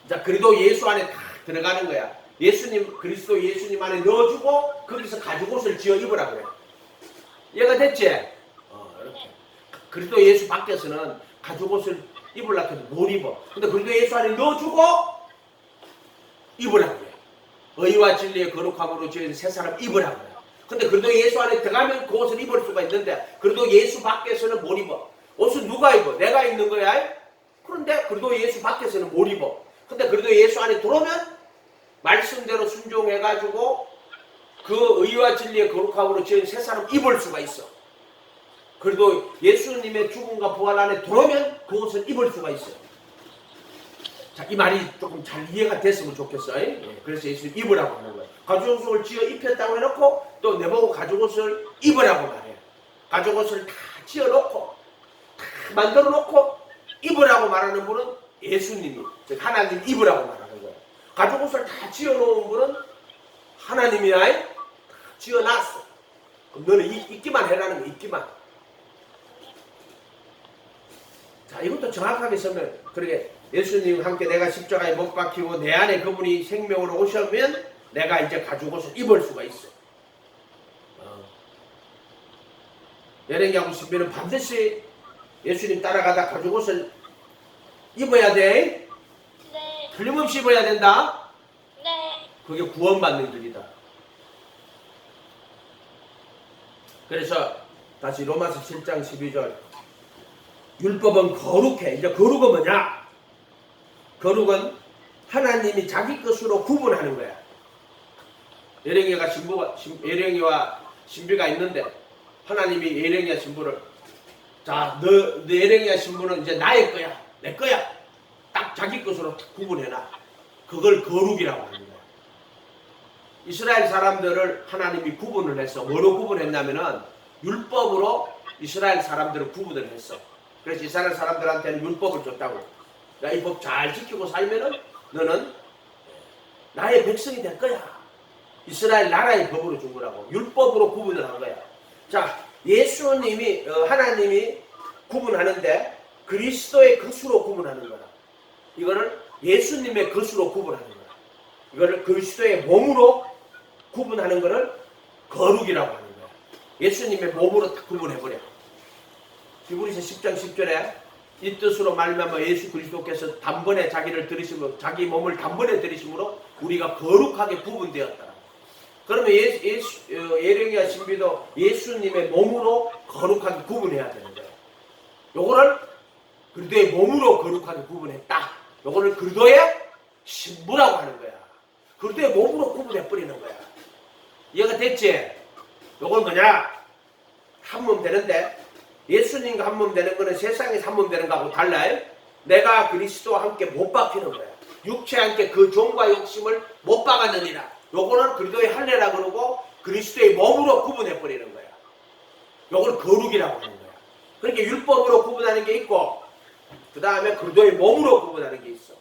S1: 자, 그래도 예수 안에 다 들어가는 거야. 예수님, 그리스도 예수님 안에 넣어주고 거기서 가죽옷을 지어 입으라 그래. 이해가 됐지? 이렇게. 그리스도 예수 밖에서는 가죽옷을 입으려고 해도 못 입어. 근데 그리스도 예수 안에 넣어주고 입으라 그래. 의와 진리의 거룩함으로 지은 새 사람 입으라 그래. 근데 그래도 예수 안에 들어가면 그 옷을 입을 수가 있는데 그래도 예수 밖에서는 못 입어. 옷은 누가 입어? 내가 입는 거야. 그런데 그래도 예수 밖에서는 못 입어. 근데 그래도 예수 안에 들어오면 말씀대로 순종해가지고 그 의와 진리의 거룩함으로 지은 새 사람 입을 수가 있어. 그래도 예수님의 죽음과 부활 안에 들어오면 그 옷을 입을 수가 있어요. 자, 이 말이 조금 잘 이해가 됐으면 좋겠어요. 예, 그래서 예수 입으라고 하는 거예요. 가죽옷을 지어 입혔다고 해놓고 또 내보고 가죽옷을 입으라고 말해요. 가죽옷을 다 지어놓고 다 만들어놓고 입으라고 말하는 분은 예수님이, 즉 하나님 입으라고 말하는 거예요. 가죽옷을 다 지어놓은 분은 하나님이야. 다 지어놨어. 그럼 너는 입기만 해라는 거, 입기만. 자, 이것도 정확하게 쓰면, 그러게 예수님과 함께 내가 십자가에 못 박히고 내 안에 그분이 생명으로 오시면 내가 이제 가죽옷을 입을 수가 있어. 예레미야하고 신비는 반드시 예수님 따라가다 가죽옷을 입어야 돼.
S2: 네.
S1: 틀림없이 입어야 된다.
S2: 네.
S1: 그게 구원받는 길이다. 그래서 다시 로마서 7장 12절 율법은 거룩해. 이제 거룩은 뭐냐? 거룩은 하나님이 자기 것으로 구분하는 거야. 예레미야와 신비가 있는데 하나님이 예레미야 신부를 자, 너 예레미야 신부는 이제 나의 거야. 내 거야. 딱 자기 것으로 구분해놔. 그걸 거룩이라고 하는 거야. 이스라엘 사람들을 하나님이 구분을 했어. 뭐로 구분했냐면은 율법으로 이스라엘 사람들을 구분을 했어. 그래서 이스라엘 사람들한테는 율법을 줬다고. 야, 이 법 잘 지키고 살면은 너는 나의 백성이 될 거야. 이스라엘 나라의 법으로 준 거라고. 율법으로 구분을 한 거야. 자, 예수님이 하나님이 구분하는데 그리스도의 것으로 구분하는 거라. 이거를 예수님의 것으로 구분하는 거야. 이거를 그리스도의 몸으로 구분하는 거를 거룩이라고 하는 거야. 예수님의 몸으로 딱 구분해버려. 히브리서 10장 10절에 이 뜻으로 말미암아 예수 그리스도께서 단번에 자기를 들이심으로 자기 몸을 단번에 들이심으로 우리가 거룩하게 구분되었다. 그러면 예레미야 신비도 예수님의 몸으로 거룩하게 구분해야 되는 거예요. 요거를 그리스도의 몸으로 거룩하게 구분했다. 요거를 그리스도의 신부라고 하는 거야. 그리스도의 몸으로 구분해버리는 거야. 이해가 됐지? 요건 뭐냐? 한 몸 되는데 예수님과 한 몸 되는 거는 세상에서 한 몸 되는 거하고 달라요. 내가 그리스도와 함께 못 박히는 거야. 육체와 함께 그 종과 욕심을 못 박았느니라. 요거는 그리스도의 할례라 그러고 그리스도의 몸으로 구분해버리는 거야. 요걸 거룩이라고 하는 거야. 그러니까 율법으로 구분하는 게 있고 그 다음에 그리스도의 몸으로 구분하는 게 있어.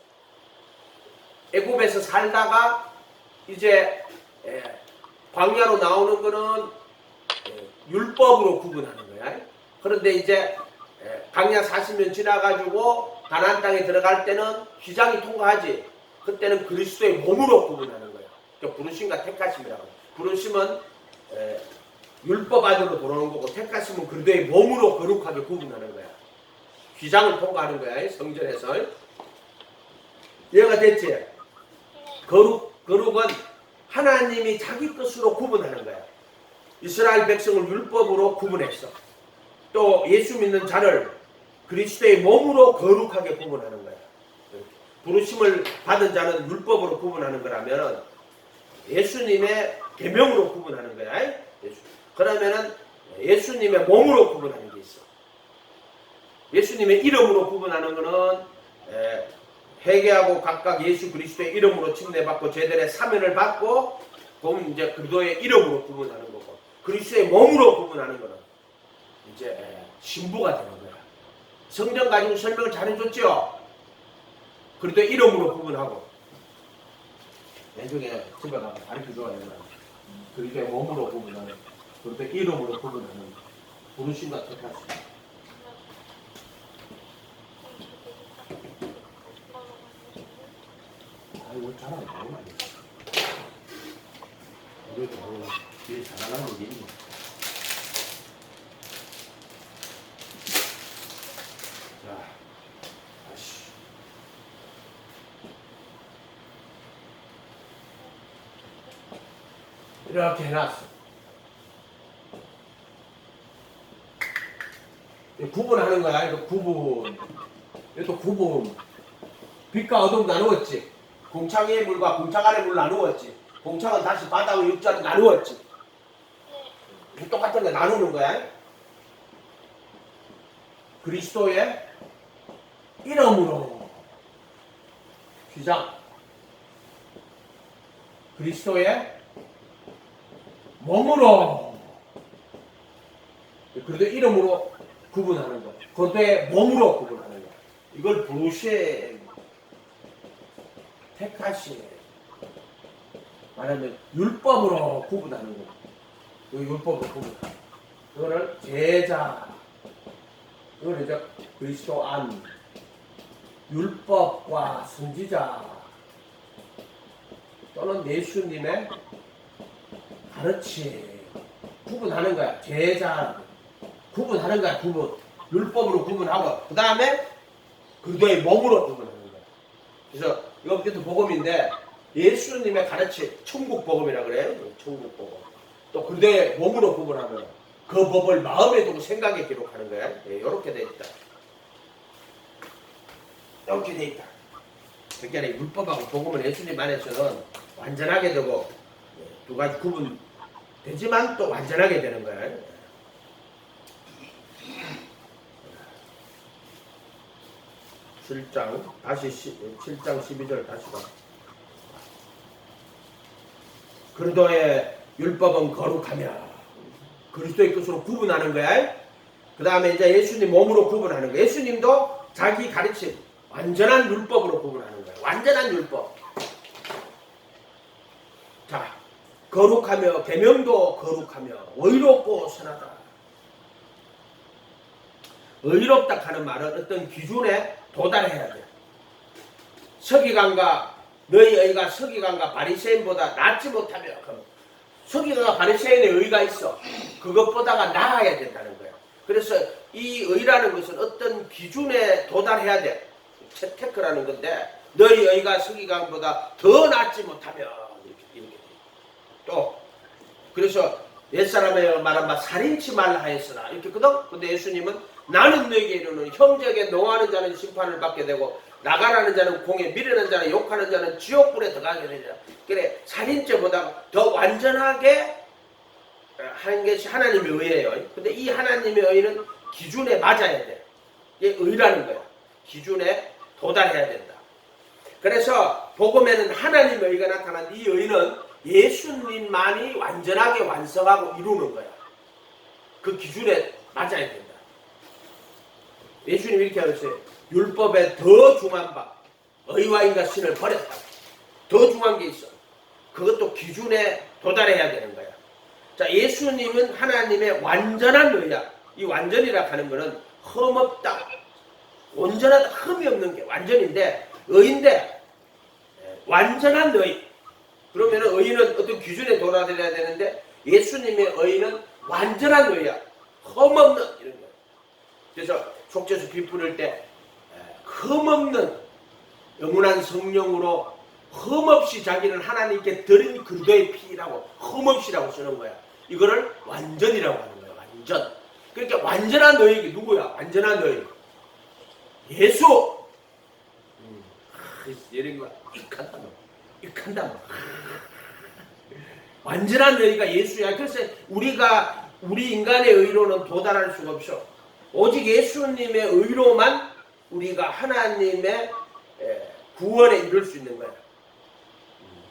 S1: 애굽에서 살다가 이제 광야로 나오는 거는 율법으로 구분하는 거야. 그런데 이제 광야 40년 지나가지고 가나안 땅에 들어갈 때는 휘장이 통과하지. 그때는 그리스도의 몸으로 구분하는 거야. 그러니까 부르심과 택하심이라고. 부르심은 율법 안으로 들어오는 거고 택하심은 그리스도의 몸으로 거룩하게 구분하는 거야. 휘장을 통과하는 거야. 성전에서. 이해가 됐지? 거룩은 하나님이 자기 것으로 구분하는 거야. 이스라엘 백성을 율법으로 구분했어. 또 예수 믿는 자를 그리스도의 몸으로 거룩하게 구분하는 거야. 부르심을 받은 자는 율법으로 구분하는 거라면 예수님의 계명으로 구분하는 거야. 그러면은 예수님의 몸으로 구분하는 게 있어. 예수님의 이름으로 구분하는 거는 회개하고 각각 예수 그리스도의 이름으로 침례받고 제들의 사면을 받고 그럼 이제 그리스도의 이름으로 구분하는 거고 그리스도의 몸으로 구분하는 거는 이제 신부가 되는 거야. 성경 가지고 설명을 잘 해줬죠? 그리스도의 이름으로 구분하고 나중에 집에 가서 가르쳐줘야 되나. 그리스도의 몸으로 구분하는 그리스도의 이름으로 구분하는 부르심과 택하심. 아이고 잘안 나오면 안 돼. 그래도 뭐 뒤에 잘하는 게 있네. 자, 다시. 이렇게 해놨어. 구분하는 거야. 이거 구분. 이것도 구분. 빛과 어둠 나누었지. 공창 위의 물과 공창 아래 물 나누었지. 공창은 다시 바다와 육자로 나누었지.
S2: 네.
S1: 똑같은 거 나누는 거야. 그리스도의 이름으로. 시작. 그리스도의 몸으로. 그래도 이름으로 구분하는 거. 그것도의 몸으로 구분하는 거. 이걸 부르시에 택하시. 말하면 율법으로 구분하는 거. 이 율법으로 구분하는 거. 이거는 제자. 이거는 이제 그리스도 안. 율법과 선지자. 또는 예수님의 가르침. 구분하는 거야. 제자. 구분하는 거야. 구분. 율법으로 구분하고. 그 다음에 그리스도의 몸으로 구분하는 거야. 그래서 이것도 복음인데 예수님의 가르침, 천국 복음이라 그래요. 천국 복음. 또 그들의 몸으로 구분하면 그 법을 마음에 두고 생각에 기록하는 거야. 이렇게 돼 있다. 이렇게 돼 있다. 그러니까 율법하고 복음은 예수님 안에서는 완전하게 되고 두 가지 구분 되지만 또 완전하게 되는 거야. 7장 다시 7장 12절 다시 봐. 그리스도의 율법은 거룩하며 그리스도의 뜻으로 구분하는 거야. 그 다음에 이제 예수님 몸으로 구분하는 거야. 예수님도 자기 가르침 완전한 율법으로 구분하는 거야. 완전한 율법. 자, 거룩하며 계명도 거룩하며 의롭고 선하다. 의롭다 하는 말은 어떤 기준에 도달해야 돼. 서기관과 너희 의가 서기관과 바리새인보다 낫지 못하며 서기관과 바리새인의 의가 있어. 그것보다가 나아야 된다는 거야. 그래서 이 의라는 것은 어떤 기준에 도달해야 돼. 채테크라는 건데 너희 의가 서기관보다 더 낫지 못하며 이렇게 돼. 또 그래서 옛사람의 말한 바 살인치 말라 하였으나 이렇게 거든. 근데 예수님은 나는 너에게 이르노니 형제에게 농하는 자는 심판을 받게 되고 나가라는 자는 공에 미르는 자는 욕하는 자는 지옥불에 들어가게 되리라. 그래 살인죄보다 더 완전하게 하는 것이 하나님의 의예요. 근데 이 하나님의 의는 기준에 맞아야 돼. 이게 의라는 거야. 기준에 도달해야 된다. 그래서 복음에는 하나님의 의가 나타난 이 의는 예수님만이 완전하게 완성하고 이루는 거야. 그 기준에 맞아야 된다. 예수님이 이렇게 하셨어요. 율법에 더 중한 바 의와 인과 신을 버렸다. 더 중한 게 있어. 그것도 기준에 도달해야 되는 거야. 자, 예수님은 하나님의 완전한 의야. 이 완전이라 하는 것은 흠없다. 온전하다. 흠이 없는 게 완전인데 의인데 완전한 의. 그러면 의는 어떤 기준에 도달해야 되는데 예수님의 의는 완전한 의야. 흠없는 이런 거야. 그래서 속죄수 비 뿌릴 때 흠없는 영원한 성령으로 흠없이 자기는 하나님께 드린 그리스도의 피라고 흠없이라고 쓰는 거야. 이거를 완전이라고 하는 거야. 완전. 그러니까 완전한 의이 누구야? 완전한 의. 예수. 이런 거 익한다 뭐. 익한다 뭐. 완전한 의가 예수야. 그래서 우리 인간의 의로는 도달할 수가 없어. 오직 예수님의 의로만 우리가 하나님의 구원에 이룰 수 있는 거야.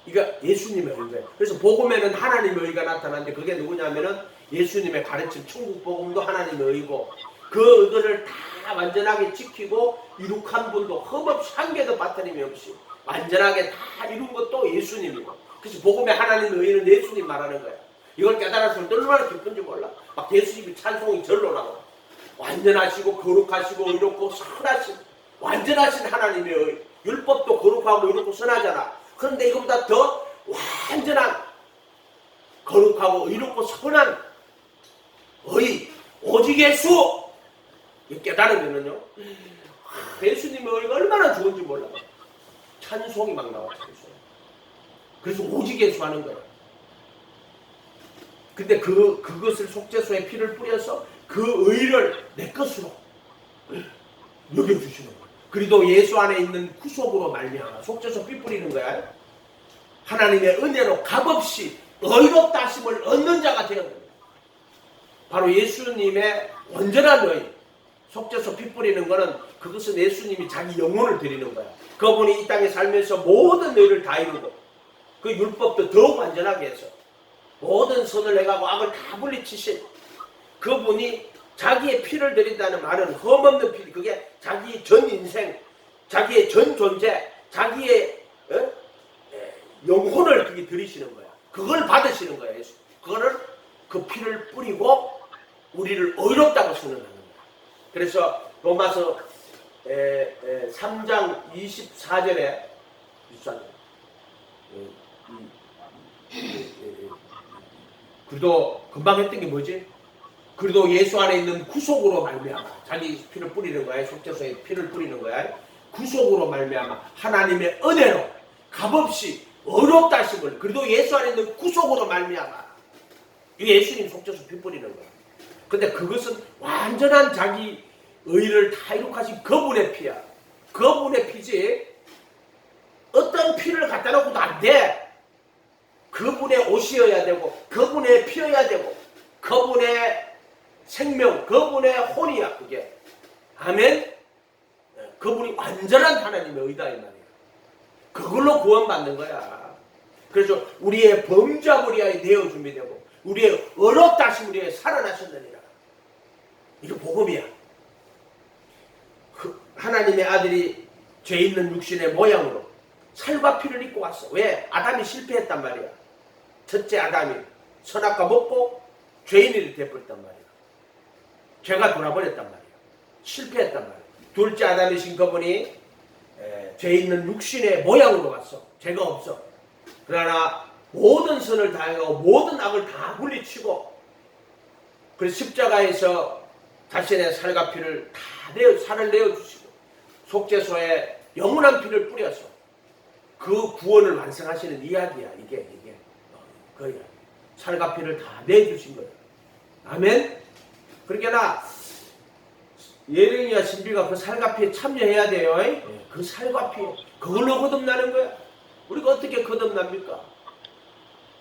S1: 이거 예수님의 의거예요. 그래서 복음에는 하나님의 의가 나타나는데 그게 누구냐면은 예수님의 가르침 천국 복음도 하나님의 의고 그 의거를 다 완전하게 지키고 이룩한 분도 흠없이 한 개도 빠뜨림이 없이 완전하게 다 이룬 것도 예수님이고. 그래서 복음의 하나님의 의는 예수님 말하는 거야. 이걸 깨달았으면 얼마나 기쁜지 몰라. 막 예수님이 찬송이 절로 나와. 완전하시고 거룩하시고 의롭고 선하신 완전하신 하나님의 율법도 거룩하고 의롭고 선하잖아. 그런데 이거보다 더 완전한 거룩하고 의롭고 선한 오직 예수 깨달으면은요 예수님의 의가 얼마나 좋은지 몰라. 찬송이 막 나와. 그래서 오직 예수 하는 거야. 근데 그것을 속죄소에 피를 뿌려서 그 의를 내 것으로 여겨주시는 거야. 그리고 예수 안에 있는 구속으로 말미암아 속죄소 피 뿌리는 거야. 하나님의 은혜로 값없이 의롭다 하심을 얻는 자가 되었습니다. 바로 예수님의 온전한 의, 속죄소 피 뿌리는 것은 그것은 예수님이 자기 영혼을 드리는 거야. 그분이 이 땅에 살면서 모든 의를 다 이루고 그 율법도 더욱 완전하게 해서 모든 선을 내가고 악을 다 물리치신 그분이 자기의 피를 드린다는 말은 흠없는 피, 그게 자기의 전 인생, 자기의 전 존재, 자기의 영혼을 그게 드리시는 거야. 그걸 받으시는 거야. 예수. 그거를 그 피를 뿌리고 우리를 의롭다고 선언하는 거야. 그래서 로마서 3장 24절에 그래도 금방 했던 게 뭐지? 그래도 예수 안에 있는 구속으로 말미암아 자기 피를 뿌리는 거야. 속죄소에 피를 뿌리는 거야. 구속으로 말미암아 하나님의 은혜로 값없이 의롭다 하심을 그래도 예수 안에 있는 구속으로 말미암아 이게 예수님 속죄소 피 뿌리는 거야. 근데 그것은 완전한 자기 의를 다 이룩하신 그분의 피야. 그분의 피지 어떤 피를 갖다 놓고도 안 돼. 그분의 옷이어야 되고 그분의 피여야 되고 그분의 생명, 그분의 혼이야 그게. 아멘. 그분이 완전한 하나님의 의다 이 말이야. 그걸로 구원받는 거야. 그래서 우리의 범죄함을 위하여 내어 준비되고 우리의 의롭다 하심을 위하여 살아나셨느니라. 이거 복음이야. 하나님의 아들이 죄 있는 육신의 모양으로 살과 피를 입고 왔어. 왜? 아담이 실패했단 말이야. 첫째 아담이 선악과 먹고 죄인이 되어버렸단 말이야. 죄가 돌아버렸단 말이야. 실패했단 말이야. 둘째 아담이신 그분이 죄 있는 육신의 모양으로 왔어. 죄가 없어. 그러나 모든 선을 다하고 모든 악을 다 물리치고 그래서 십자가에서 자신의 살과 피를 다 살을 내어주시고 속죄소에 영원한 피를 뿌려서 그 구원을 완성하시는 이야기야. 이게 거야. 살과 피를 다 내주신 거야. 아멘. 그러니까 예레미야 신비가 그 살과 피에 참여해야 돼요. 그 살과 피 그걸로 거듭나는 거야. 우리가 어떻게 거듭납니까?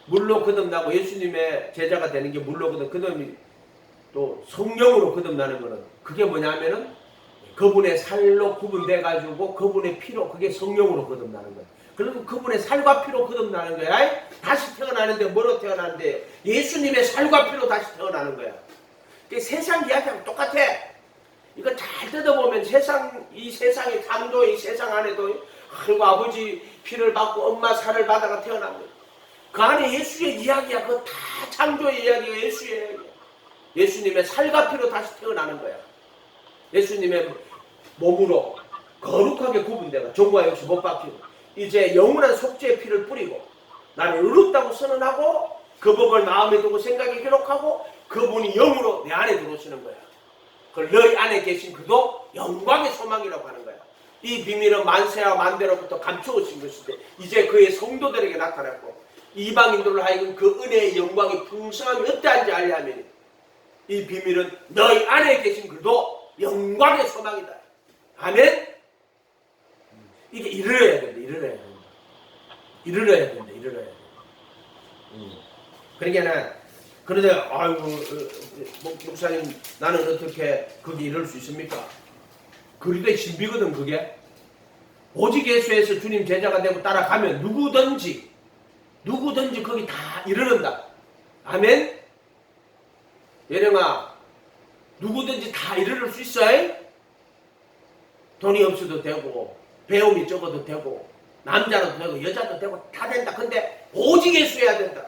S1: 물로 거듭나고 예수님의 제자가 되는 게 물로 거듭이 또 성령으로 거듭나는 거는 그게 뭐냐면은 그분의 살로 구분돼 가지고 그분의 피로 그게 성령으로 거듭나는 거야. 그리고 그분의 살과 피로 거듭나는 거야. 다시 태어나는데 뭐로 태어나는데 예수님의 살과 피로 다시 태어나는 거야. 세상 이야기하고 똑같아. 이거 잘 뜯어보면 이 세상의 창조 이 세상 안에도 그리고 아버지 피를 받고 엄마 살을 받아가 태어난 거야. 그 안에 예수의 이야기야. 그거 다 창조의 이야기가 예수의 이야기야. 예수님의 살과 피로 다시 태어나는 거야. 예수님의 몸으로 거룩하게 구분되가 종과 역시 못 박히고 이제 영원한 속죄의 피를 뿌리고 나를 의롭다고 선언하고 그 법을 마음에 두고 생각에 기록하고 그분이 영으로 내 안에 들어오시는 거야. 그걸 너희 안에 계신 그도 영광의 소망이라고 하는 거야. 이 비밀은 만세와 만대로부터 감추어진 것인데 이제 그의 성도들에게 나타났고 이방인들을 하여금 그 은혜의 영광이 풍성함이 어떠한지 알려 하면 이 비밀은 너희 안에 계신 그도 영광의 소망이다. 아멘. 이게 이르러야 된다. 이르러야 된다. 그러니까 그런데 아이고 목사님 나는 어떻게 그게 이럴 수 있습니까? 그리도의 신비거든. 그게 오직 예수에서 주님 제자가 되고 따라가면 누구든지 거기 다 이르른다. 아멘. 예령아 누구든지 다 이르를 수 있어. 돈이 없어도 되고 배움이 적어도 되고 남자도 되고 여자도 되고 다 된다. 근데 오직 예수 해야 된다.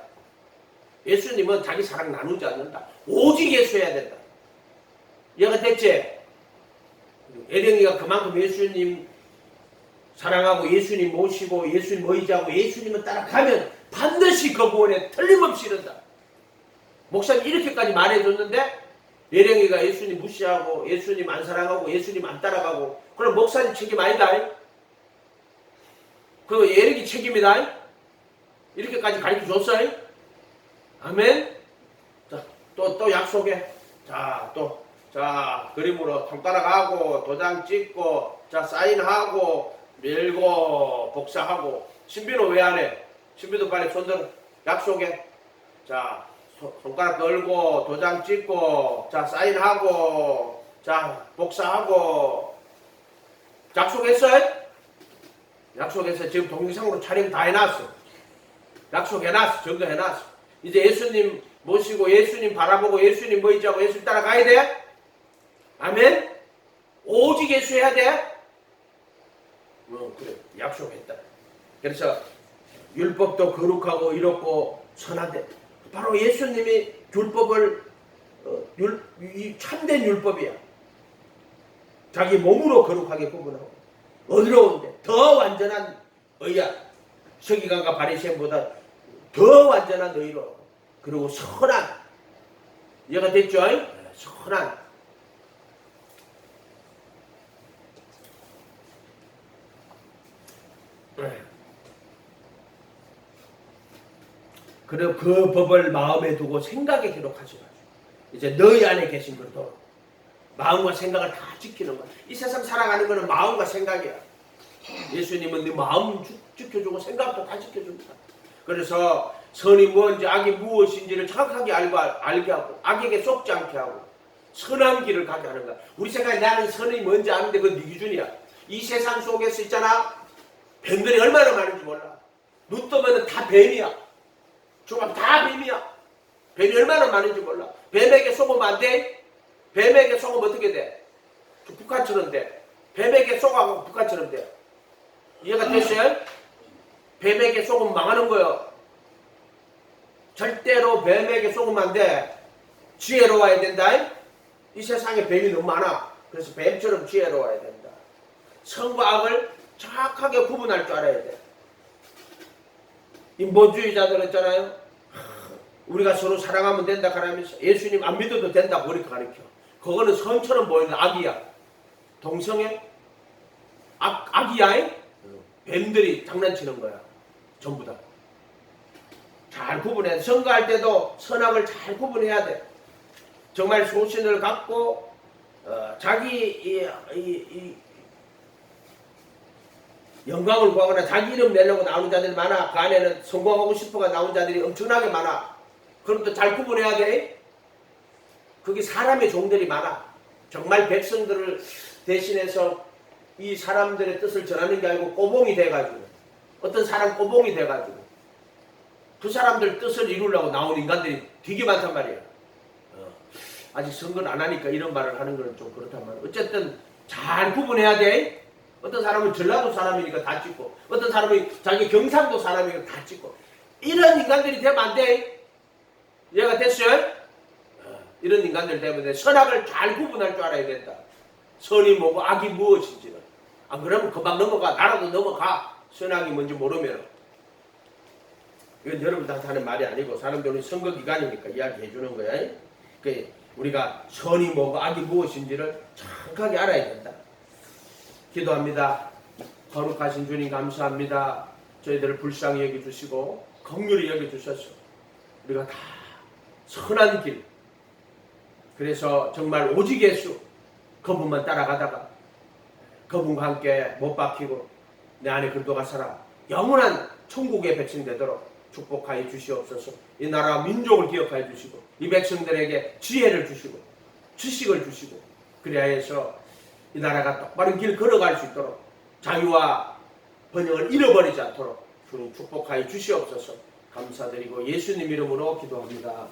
S1: 예수님은 자기 사랑 나누지 않는다. 오직 예수해야 된다. 이해가 됐지? 애령이가 그만큼 예수님 사랑하고 예수님 모시고 예수님 의지하고 예수님을 따라가면 반드시 그 구원에 틀림없이 이른다. 목사님 이렇게까지 말해줬는데 예령이가 예수님 무시하고 예수님 안 사랑하고 예수님 안 따라가고 그럼 목사님 책임 아니다. 그 예령이 책임이다. 이렇게까지 가르쳐줬어요. 아멘. 자, 또 약속해. 자, 그림으로 손가락하고 도장 찍고 자 사인하고 밀고 복사하고 신비는 왜 안 해? 신비도 빨리 손들 약속해. 자 손가락 걸고 도장 찍고 자 사인하고 자 복사하고 약속했어요? 약속해서 지금 동영상으로 촬영 다 해놨어. 약속해놨어. 정도해놨어. 이제 예수님 모시고 예수님 바라보고 예수님 의지하고 예수님 따라가야 돼. 아멘. 오직 예수 해야 돼. 그래 약속했다. 그래서 율법도 거룩하고 이롭고 선하되 바로 예수님이 율법을 이 참된 율법이야. 자기 몸으로 거룩하게 구분하고 어지러운데 더 완전한 의야. 서기관과 바리새인보다 더 완전한 의로 그리고 선한 이해가 됐죠? 선한 그리고 그 법을 마음에 두고 생각에 기록하시라. 이제 너희 안에 계신 것도 마음과 생각을 다 지키는 거야. 이 세상 살아가는 거는 마음과 생각이야. 예수님은 네 마음 지켜주고 생각도 다 지켜줍니다. 그래서 선이 뭔지 악이 무엇인지를 정확하게 알게 하고 악에게 속지 않게 하고 선한 길을 가게 하는 거야. 우리 생각에 나는 선이 뭔지 아는데 그건 네 기준이야. 이 세상 속에서 있잖아. 뱀들이 얼마나 많은지 몰라. 눈 뜨면 다 뱀이야. 조금 다 뱀이야. 뱀이 얼마나 많은지 몰라. 뱀에게 속으면 안 돼? 뱀에게 속으면 어떻게 돼? 북한처럼 돼. 뱀에게 속아서 북한처럼 돼. 이해가 됐어요? 뱀에게 속으면 망하는 거예요. 절대로 뱀에게 속으면 안 돼. 지혜로워야 된다. 이 세상에 뱀이 너무 많아. 그래서 뱀처럼 지혜로워야 된다. 선과 악을 정확하게 구분할 줄 알아야 돼. 인본주의자들 있잖아요. 우리가 서로 사랑하면 된다 그러면서 예수님 안 믿어도 된다고 그렇게 가르쳐. 그거는 선처럼 보이는 악이야. 동성애? 악이야. 뱀들이 장난치는 거야. 전부 다. 잘 구분해. 선거할 때도 선악을 잘 구분해야 돼. 정말 소신을 갖고 자기 영광을 구하거나 자기 이름 내려고 나오는 자들이 많아. 그 안에는 성공하고 싶어가 나온 자들이 엄청나게 많아. 그럼 또 잘 구분해야 돼. 거기 사람의 종들이 많아. 정말 백성들을 대신해서 이 사람들의 뜻을 전하는 게 아니고 꼬봉이 돼가지고 어떤 사람 꼬봉이 돼가지고 그 사람들 뜻을 이루려고 나온 인간들이 되게 많단 말이야. 아직 선거를 안 하니까 이런 말을 하는 건 좀 그렇단 말이야. 어쨌든 잘 구분해야 돼. 어떤 사람은 전라도 사람이니까 다 찍고 어떤 사람이 자기 경상도 사람이니까 다 찍고 이런 인간들이 되면 안 돼. 이해가 됐어요? 이런 인간들 때문에 선악을 잘 구분할 줄 알아야 된다. 선이 뭐고 악이 무엇인지를. 안 그러면 금방 넘어가. 나라도 넘어가. 선악이 뭔지 모르면. 이건 여러분들한테 하는 말이 아니고 사람들은 선거 기간이니까 이야기해 주는 거야. 그 우리가 선이 뭐고 악이 무엇인지를 정확하게 알아야 된다. 기도합니다. 거룩하신 주님 감사합니다. 저희들을 불쌍히 여겨주시고 긍휼히 여겨주셔서 우리가 다 선한 길 그래서 정말 오직 예수 그분만 따라가다가 그분과 함께 못 박히고 내 안에 그리스도가 살아 영원한 천국의 백성 되도록 축복하여 주시옵소서. 이 나라와 민족을 기억하여 주시고 이 백성들에게 지혜를 주시고 지식을 주시고 그래야 해서 이 나라가 똑바른 길 걸어갈 수 있도록 자유와 번영을 잃어버리지 않도록 주님 축복하여 주시옵소서. 감사드리고 예수님 이름으로 기도합니다.